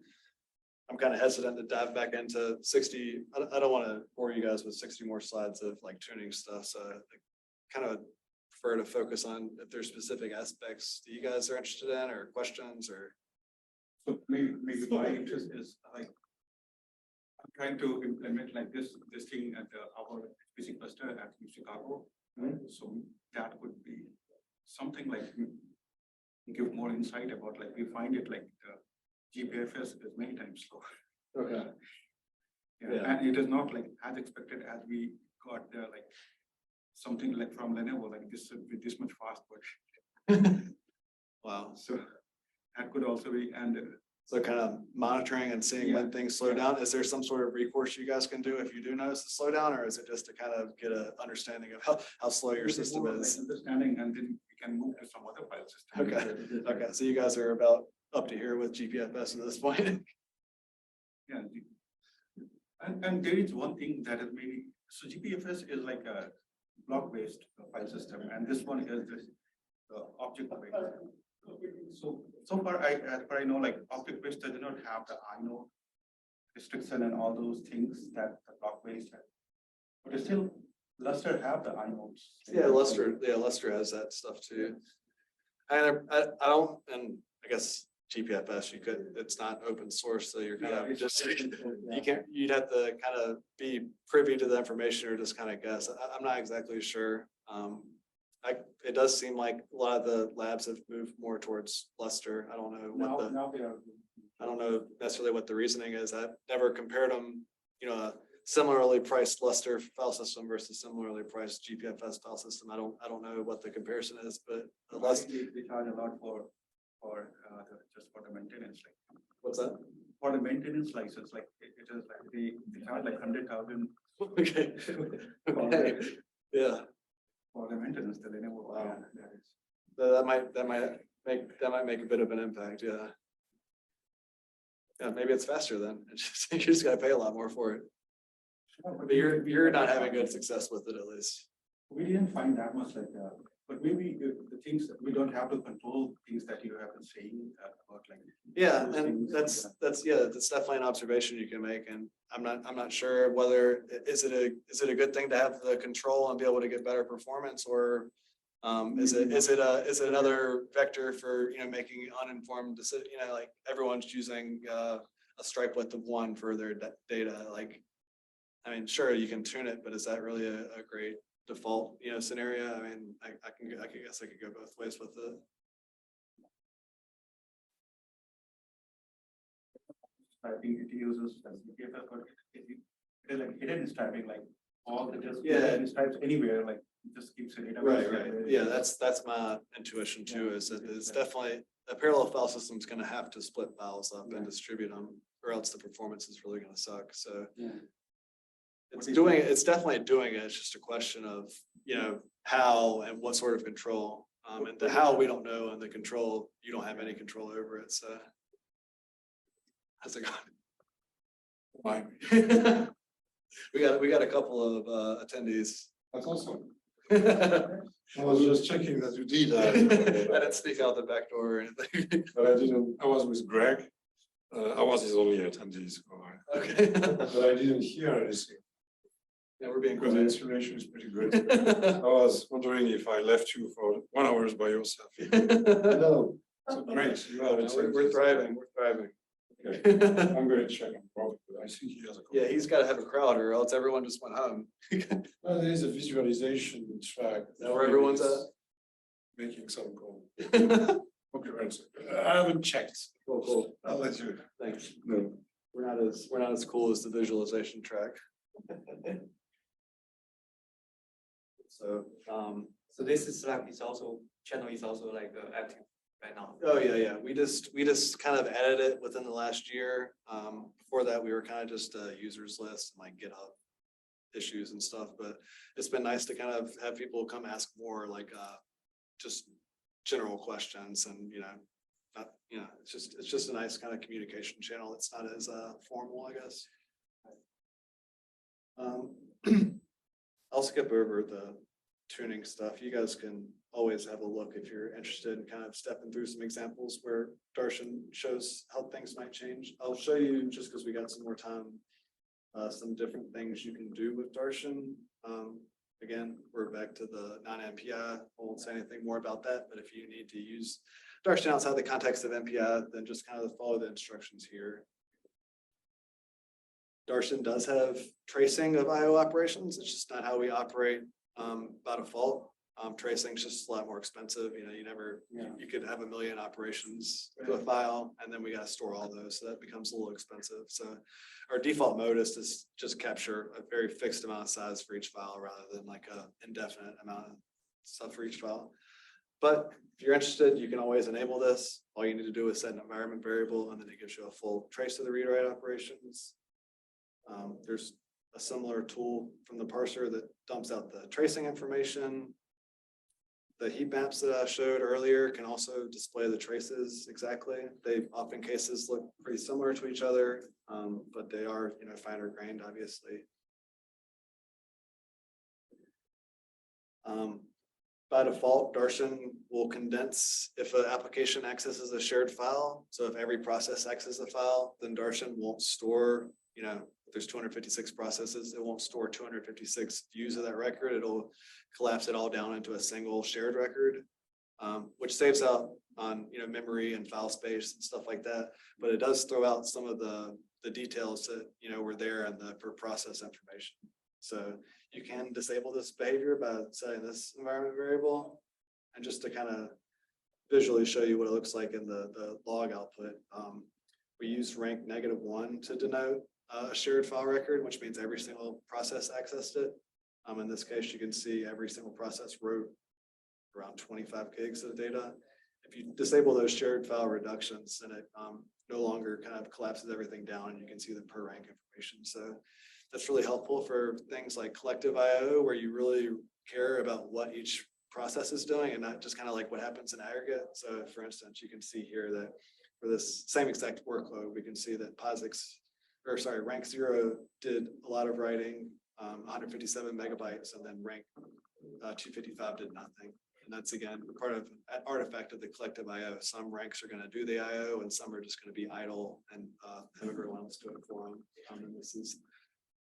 I'm kind of hesitant to dive back into 60. I don't want to bore you guys with 60 more slides of like tuning stuff. So I kind of prefer to focus on if there's specific aspects that you guys are interested in or questions or. So maybe my interest is like I'm trying to implement like this thing at our HPC cluster at Chicago. So that could be something like give more insight about like we find it like the GPFS is many times slow. Okay. Yeah, and it is not like as expected as we got there, like something like from Lenovo, like this should be this much fast, but Wow. so that could also be, and So kind of monitoring and seeing when things slow down. Is there some sort of recourse you guys can do if you do notice a slowdown, or is it just to kind of get an understanding of how slow your system more, like, is? understanding, and then we can move to some other file system. Okay. Okay, so you guys are about up to here with GPFS at this point. Yeah. And there is one thing that is maybe, so GPFS is like a block-based file system, and this one is this object-based. So far, as far I know, like object-based does not have the inode restriction and all those things that the block-based has. But it's still, Lustre have the inodes. Yeah, Lustre has that stuff too. And I don't, and I guess GPFS, you could, it's not open source, so you're kind of just, you can't, you'd have to kind of be privy to the information or just kind of guess. I'm not exactly sure. It does seem like a lot of the labs have moved more towards Lustre. I don't know what Now they are. I don't know necessarily what the reasoning is. I've never compared them, you know, a similarly priced Lustre file system versus similarly priced GPFS file system. I don't know what the comparison is, but They charge a lot for just for the maintenance. Like, what's that? for the maintenance license, like it is like they charge like 100,000 Okay. Okay. Yeah. for the maintenance. The Lenovo. Wow. That is. That might make a bit of an impact. Yeah. Yeah, maybe it's faster then. It's just, you just gotta pay a lot more for it. But you're not having good success with it, at least. We didn't find that much like that, but maybe the things that we don't have to control things that you have been saying about like. Yeah, those and things, that's definitely an observation you can make, and I'm not sure whether is it a good thing to have the control and be able to get better performance, or is it another vector for, you know, making uninformed decision, you know, like everyone's choosing a stripe width of 1 for their data. Like, I mean, sure, you can tune it, but is that really a great default, you know, scenario? I mean, I guess I could go both ways with it. Striping it uses as GPFS, but it is like hidden striping, like all the just stripes anywhere, like it just keeps it. Right. Yeah, that's my intuition too, is that it's definitely a parallel file system is going to have to split files up and distribute them, or else the performance is really going to suck. So it's definitely doing it. It's just a question of, you know, how and what sort of control. And the how we don't know, and the control, you don't have any control over it. So how's it going? We got a couple of attendees. That's awesome. I I was just checking that you did. didn't sneak out the back door or anything. But I didn't, I was with Greg. I was his only attendee, so Okay. but I didn't hear anything. Yeah, we're being Because the quiet. installation is pretty good. I was wondering if I left you for 1 hour by yourself. No, So great. You have it. we're thriving. We're thriving. Okay. I'm going to check on Rob, but I think he has a. Yeah, he's got to have a crowd, or else everyone just went home. Well, there is a visualization track. That where everyone's at? Making some call. Cool, Concurrence. I haven't checked. cool. I'll let you. Thanks. No. We're not as cool as the visualization track. So, So this is Slack is also, channel is also like active right now. oh yeah. We just kind of added it within the last year. Before that, we were kind of just a users list, and like GitHub issues and stuff, but it's been nice to kind of have people come ask more like just general questions, and it's just a nice kind of communication channel. It's not as formal, I guess. I'll skip over the tuning stuff. You guys can always have a look if you're interested in kind of stepping through some examples where Darshan shows how things might change. I'll show you, just because we got some more time, some different things you can do with Darshan. Again, we're back to the non-MPI. I won't say anything more about that, but if you need to use Darshan outside the context of MPI, then just kind of follow the instructions here. Darshan does have tracing of IO operations. It's just not how we operate by default. Tracing is just a lot more expensive. You know, you could have 1 million operations to a file, and then we got to store all those. So that becomes a little expensive. So our default mode is to just capture a very fixed amount of size for each file rather than like a indefinite amount of stuff for each file. But if you're interested, you can always enable this. All you need to do is set an environment variable, and then it gives you a full trace of the read-write operations. There's a similar tool from the parser that dumps out the tracing information. The heat maps that I showed earlier can also display the traces exactly. They often cases look pretty similar to each other, but they are, you know, finer grained, obviously. By default, Darshan will condense if an application accesses a shared file. So if every process accesses a file, then Darshan won't store, you know, if there's 256 processes, it won't store 256 views of that record. It'll collapse it all down into a single shared record, which saves out on, you know, memory and file space and stuff like that. But it does throw out some of the details that, you know, were there in the per process information. So you can disable this behavior by setting this environment variable. And just to kind of visually show you what it looks like in the log output, we use rank -1 to denote a shared file record, which means every single process accessed it. In this case, you can see every single process wrote around 25 gigs of data. If you disable those shared file reductions, then it no longer kind of collapses everything down, and you can see the per rank information. So that's really helpful for things like collective IO, where you really care about what each process is doing and not just kind of like what happens in aggregate. So for instance, you can see here that for this same exact workload, we can see that rank 0 did a lot of writing, 157 megabytes, and then rank 255 did nothing. And that's again part of an artifact of the collective IO. Some ranks are going to do the IO, and some are just going to be idle and have everyone else do it for them. And this is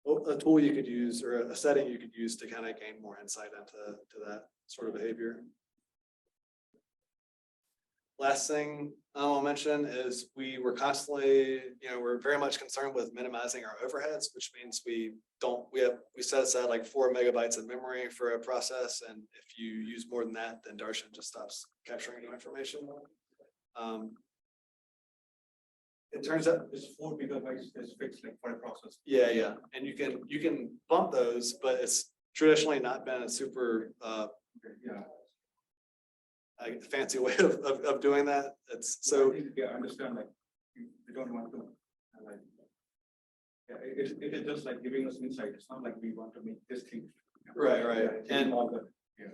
a tool you could use, or a setting you could use to kind of gain more insight into that sort of behavior. Last thing I'll mention is we were constantly, you know, we're very much concerned with minimizing our overheads, which means we set aside like 4 megabytes of memory for a process, and if you use more than that, then Darshan just stops capturing new information. It turns out It's 4 gigabytes is fixed like for a process. yeah, and you can bump those, but it's traditionally not been a super Yeah. fancy way of doing that. It's so Yeah, I understand, like, we don't want to, like, yeah, it is just like giving us insight. It's not like we want to make this thing. right. Yeah, And all the,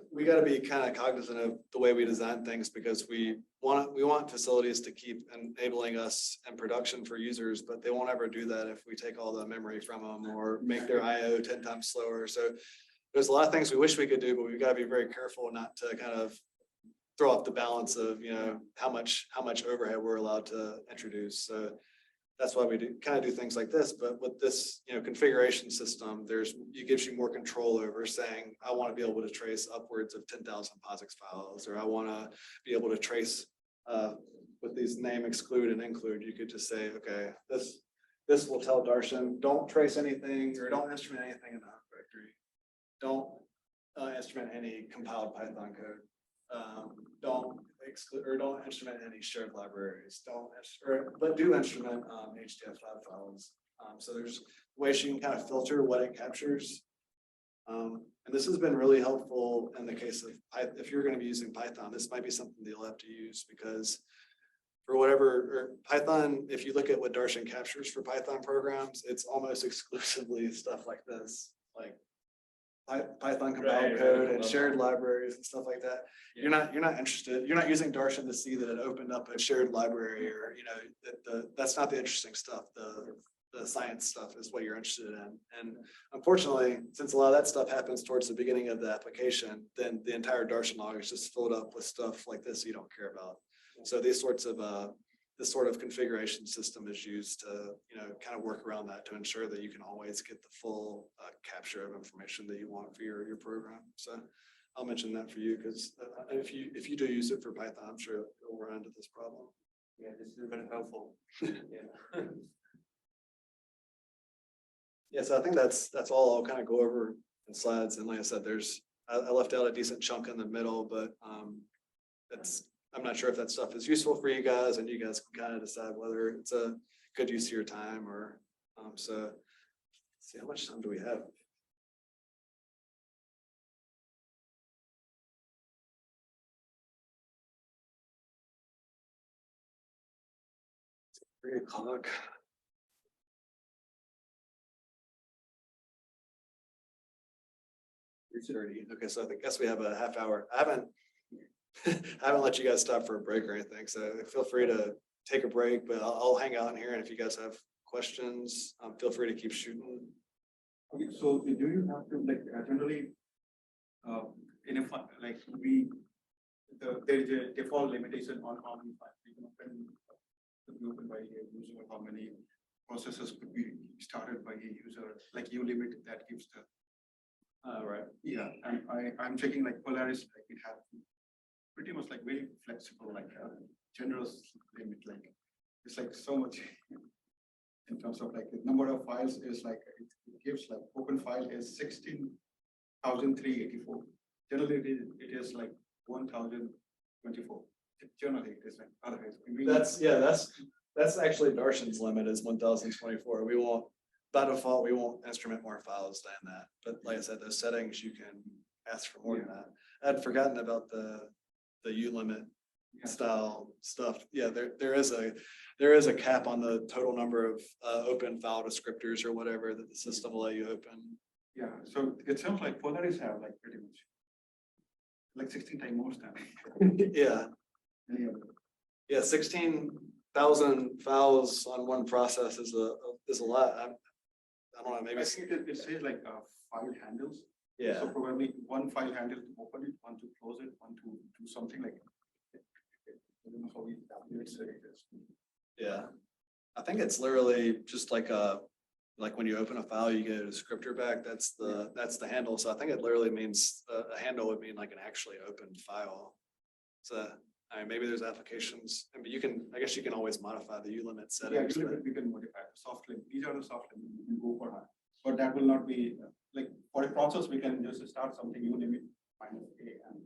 we got to be kind of cognizant of the way we design things, because we want facilities to keep enabling us in production for users, but they won't ever do that if we take all the memory from them or make their IO 10 times slower. So there's a lot of things we wish we could do, but we've got to be very careful not to kind of throw off the balance of, you know, how much overhead we're allowed to introduce. So that's why we kind of do things like this. But with this, you know, configuration system, it gives you more control over saying, I want to be able to trace upwards of 10,000 POSIX files, or I want to be able to trace with these name exclude and include. You could just say, okay, this will tell Darshan, don't trace anything, or don't instrument anything in the home directory. Don't instrument any compiled Python code. Don't exclude or don't instrument any shared libraries. But do instrument HDF5 files. So there's ways you can kind of filter what it captures. And this has been really helpful in the case of if you're going to be using Python. This might be something that you'll have to use, because for whatever Python, if you look at what Darshan captures for Python programs, it's almost exclusively stuff like this, like Python compiled code and shared libraries and stuff like that. You're not interested. You're not using Darshan to see that it opened up a shared library, or, you know, that's not the interesting stuff. The science stuff is what you're interested in. And unfortunately, since a lot of that stuff happens towards the beginning of the application, then the entire Darshan log is just filled up with stuff like this you don't care about. So this sort of configuration system is used to, you know, kind of work around that to ensure that you can always get the full capture of information that you want for your program. So I'll mention that for you, because if you do use it for Python, I'm sure you'll run into this problem. Yeah, this is very helpful. Yeah. Yes, I think that's all I'll kind of go over in slides. And like I said, I left out a decent chunk in the middle, but I'm not sure if that stuff is useful for you guys, and you guys can kind of decide whether it's a good use of your time or, so. Let's see, how much time do we have? It's 3:00. 3:30. Okay, so I guess we have a half hour. I haven't let you guys stop for a break or anything, so feel free to take a break, but I'll hang out in here, and if you guys have questions, feel free to keep shooting. Okay, so do you have to like generally, in a like there is a default limitation on how many files we can open by a user, how many processes could be started by a user, like you limit that gives the. Right. Yeah, and I'm checking like Polaris, like it has pretty much like very flexible, like generous limit, like it's like so much in terms of like the number of files is like it gives like open file is 16,384. Generally it is like 1,024. Generally it is like otherwise. That's actually Darshan's limit is 1,024. We won't, by default, we won't instrument more files than that. But like I said, those settings, you can ask for more than that. I'd forgotten about the U limit style stuff. Yeah, there is a cap on the total number of open file descriptors or whatever that the system will let you open. Yeah, so it sounds like Polaris have like pretty much like 16 times more than. Yeah. Yeah, 16,000 files on one process is a lot. I don't know, maybe I think it says like file handles. Yeah. So probably one file handle to open it, one to close it, one to do something like. I don't know how we say it is. Yeah, I think it's literally just like when you open a file, you get a descriptor back. That's the handle. So I think it literally means a handle would mean like an actually open file. So I mean, maybe there's applications. I mean, I guess you can always modify the U limit settings. Yeah, we can modify the soft limit. These are the soft limit. We can go for that, but that will not be like for a process. We can just start something U limit minus A and.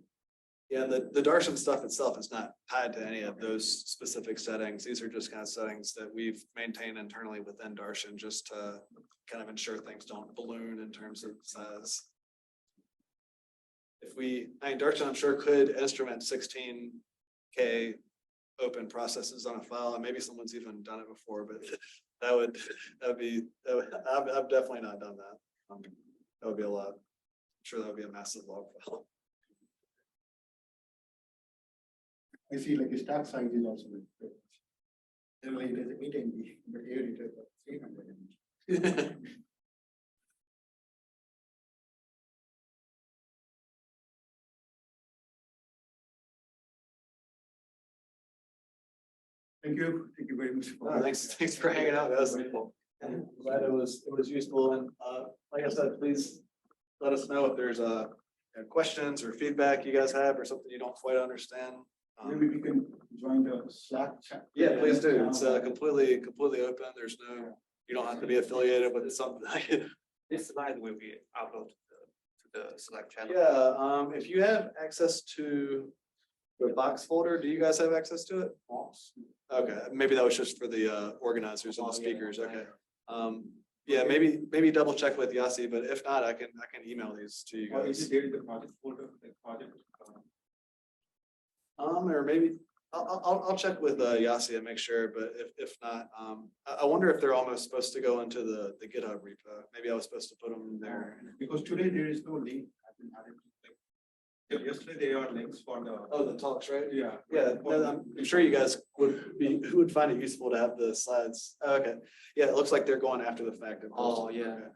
Yeah, the Darshan stuff itself is not tied to any of those specific settings. These are just kind of settings that we've maintained internally within Darshan just to kind of ensure things don't balloon in terms of size. Darshan, I'm sure could instrument 16K open processes on a file, and maybe someone's even done it before, but I've definitely not done that. That would be a lot. I'm sure that would be a massive log file. I see like a stack size is also very good. Generally it is 8 MB, but here it is 300 MB. Thank you very much. Thanks for hanging out, guys. I'm glad it was useful, and like I said, please let us know if there's questions or feedback you guys have or something you don't quite understand. Maybe we can join the Slack chat. Yeah, please do. It's completely open. There's you don't have to be affiliated with something. This slide will be uploaded to the Slack channel. Yeah, if you have access to the box folder, do you guys have access to it? Box. Okay, maybe that was just for the organizers and the speakers. Okay. Yeah, maybe double check with Yasi, but if not, I can email these to you Or guys. is it there in the project folder, the project? Or maybe I'll check with Yasi and make sure, but if not, I wonder if they're almost supposed to go into the GitHub repo. Maybe I was supposed to put them there. Because today there is no link. I've been added. Like, yesterday there are links for the. Oh, the talks, right? Yeah. Yeah, I'm sure you guys would find it useful to have the slides. Okay, yeah, it looks like they're going after the fact. Oh, yeah. Okay.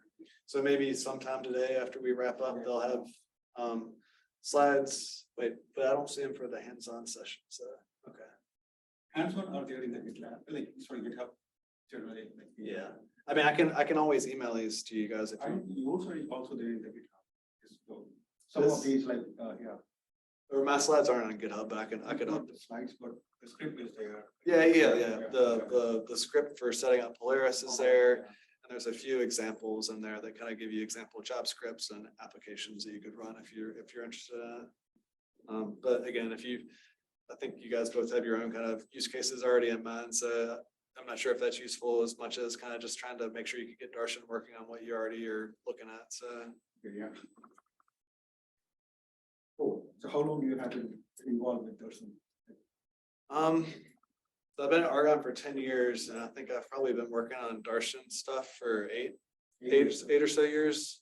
So maybe sometime today after we wrap up, they'll have slides. Wait, but I don't see them for the hands-on session. So okay. Hands-on are there in the GitLab, like sorry, GitHub. Generally, like, Yeah, I mean, I can always email these to you guys if you. yours are also there in the GitHub. So some of these like yeah. Or my slides aren't on GitHub, but I can Not the slides, but the script is there. Yeah. The script for setting up Polaris is there. And there's a few examples in there that kind of give you example job scripts and applications that you could run if you're interested in it. But again, I think you guys both have your own kind of use cases already in mind, so I'm not sure if that's useful as much as kind of just trying to make sure you can get Darshan working on what you already are looking at, so. Yeah. Oh, so how long you have been involved with Darshan? So I've been at Argonne for 10 years, and I think I've probably been working on Darshan stuff for eight or so years.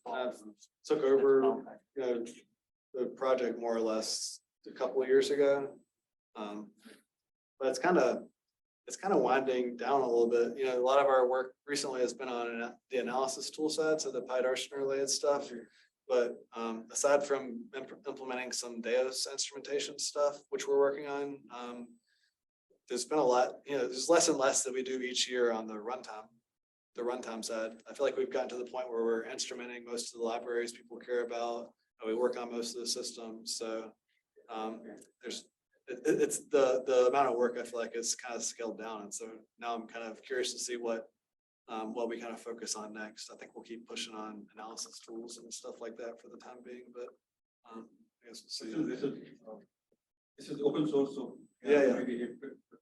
Took over, the project more or less a couple of years ago. But it's kind of winding down a little bit. A lot of our work recently has been on the analysis tool side, so the PyDarshan related stuff. But aside from implementing some Deos instrumentation stuff, which we're working on, there's been a lot, there's less and less that we do each year on the runtime side. I feel like we've gotten to the point where we're instrumenting most of the libraries people care about. And we work on most of the systems. So it's the amount of work I feel like is kind of scaled down. And so now I'm kind of curious to see what we kind of focus on next. I think we'll keep pushing on analysis tools and stuff like that for the time being, but I guess we'll see. This is open source, so Yeah. maybe if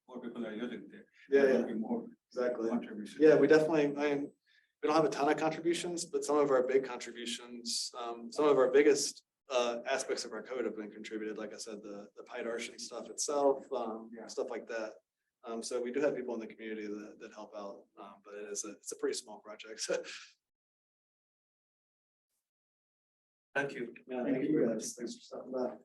more people are using it, Yeah, there will be more exactly. contribution. Yeah, we definitely, we don't have a ton of contributions, but some of our big contributions, some of our biggest aspects of our code have been contributed. Like I said, the PyDarshan stuff itself, stuff like that. So we do have people in the community that help out, but it's a pretty small project. Thank you. Yeah, thank you guys. Thanks for stopping by.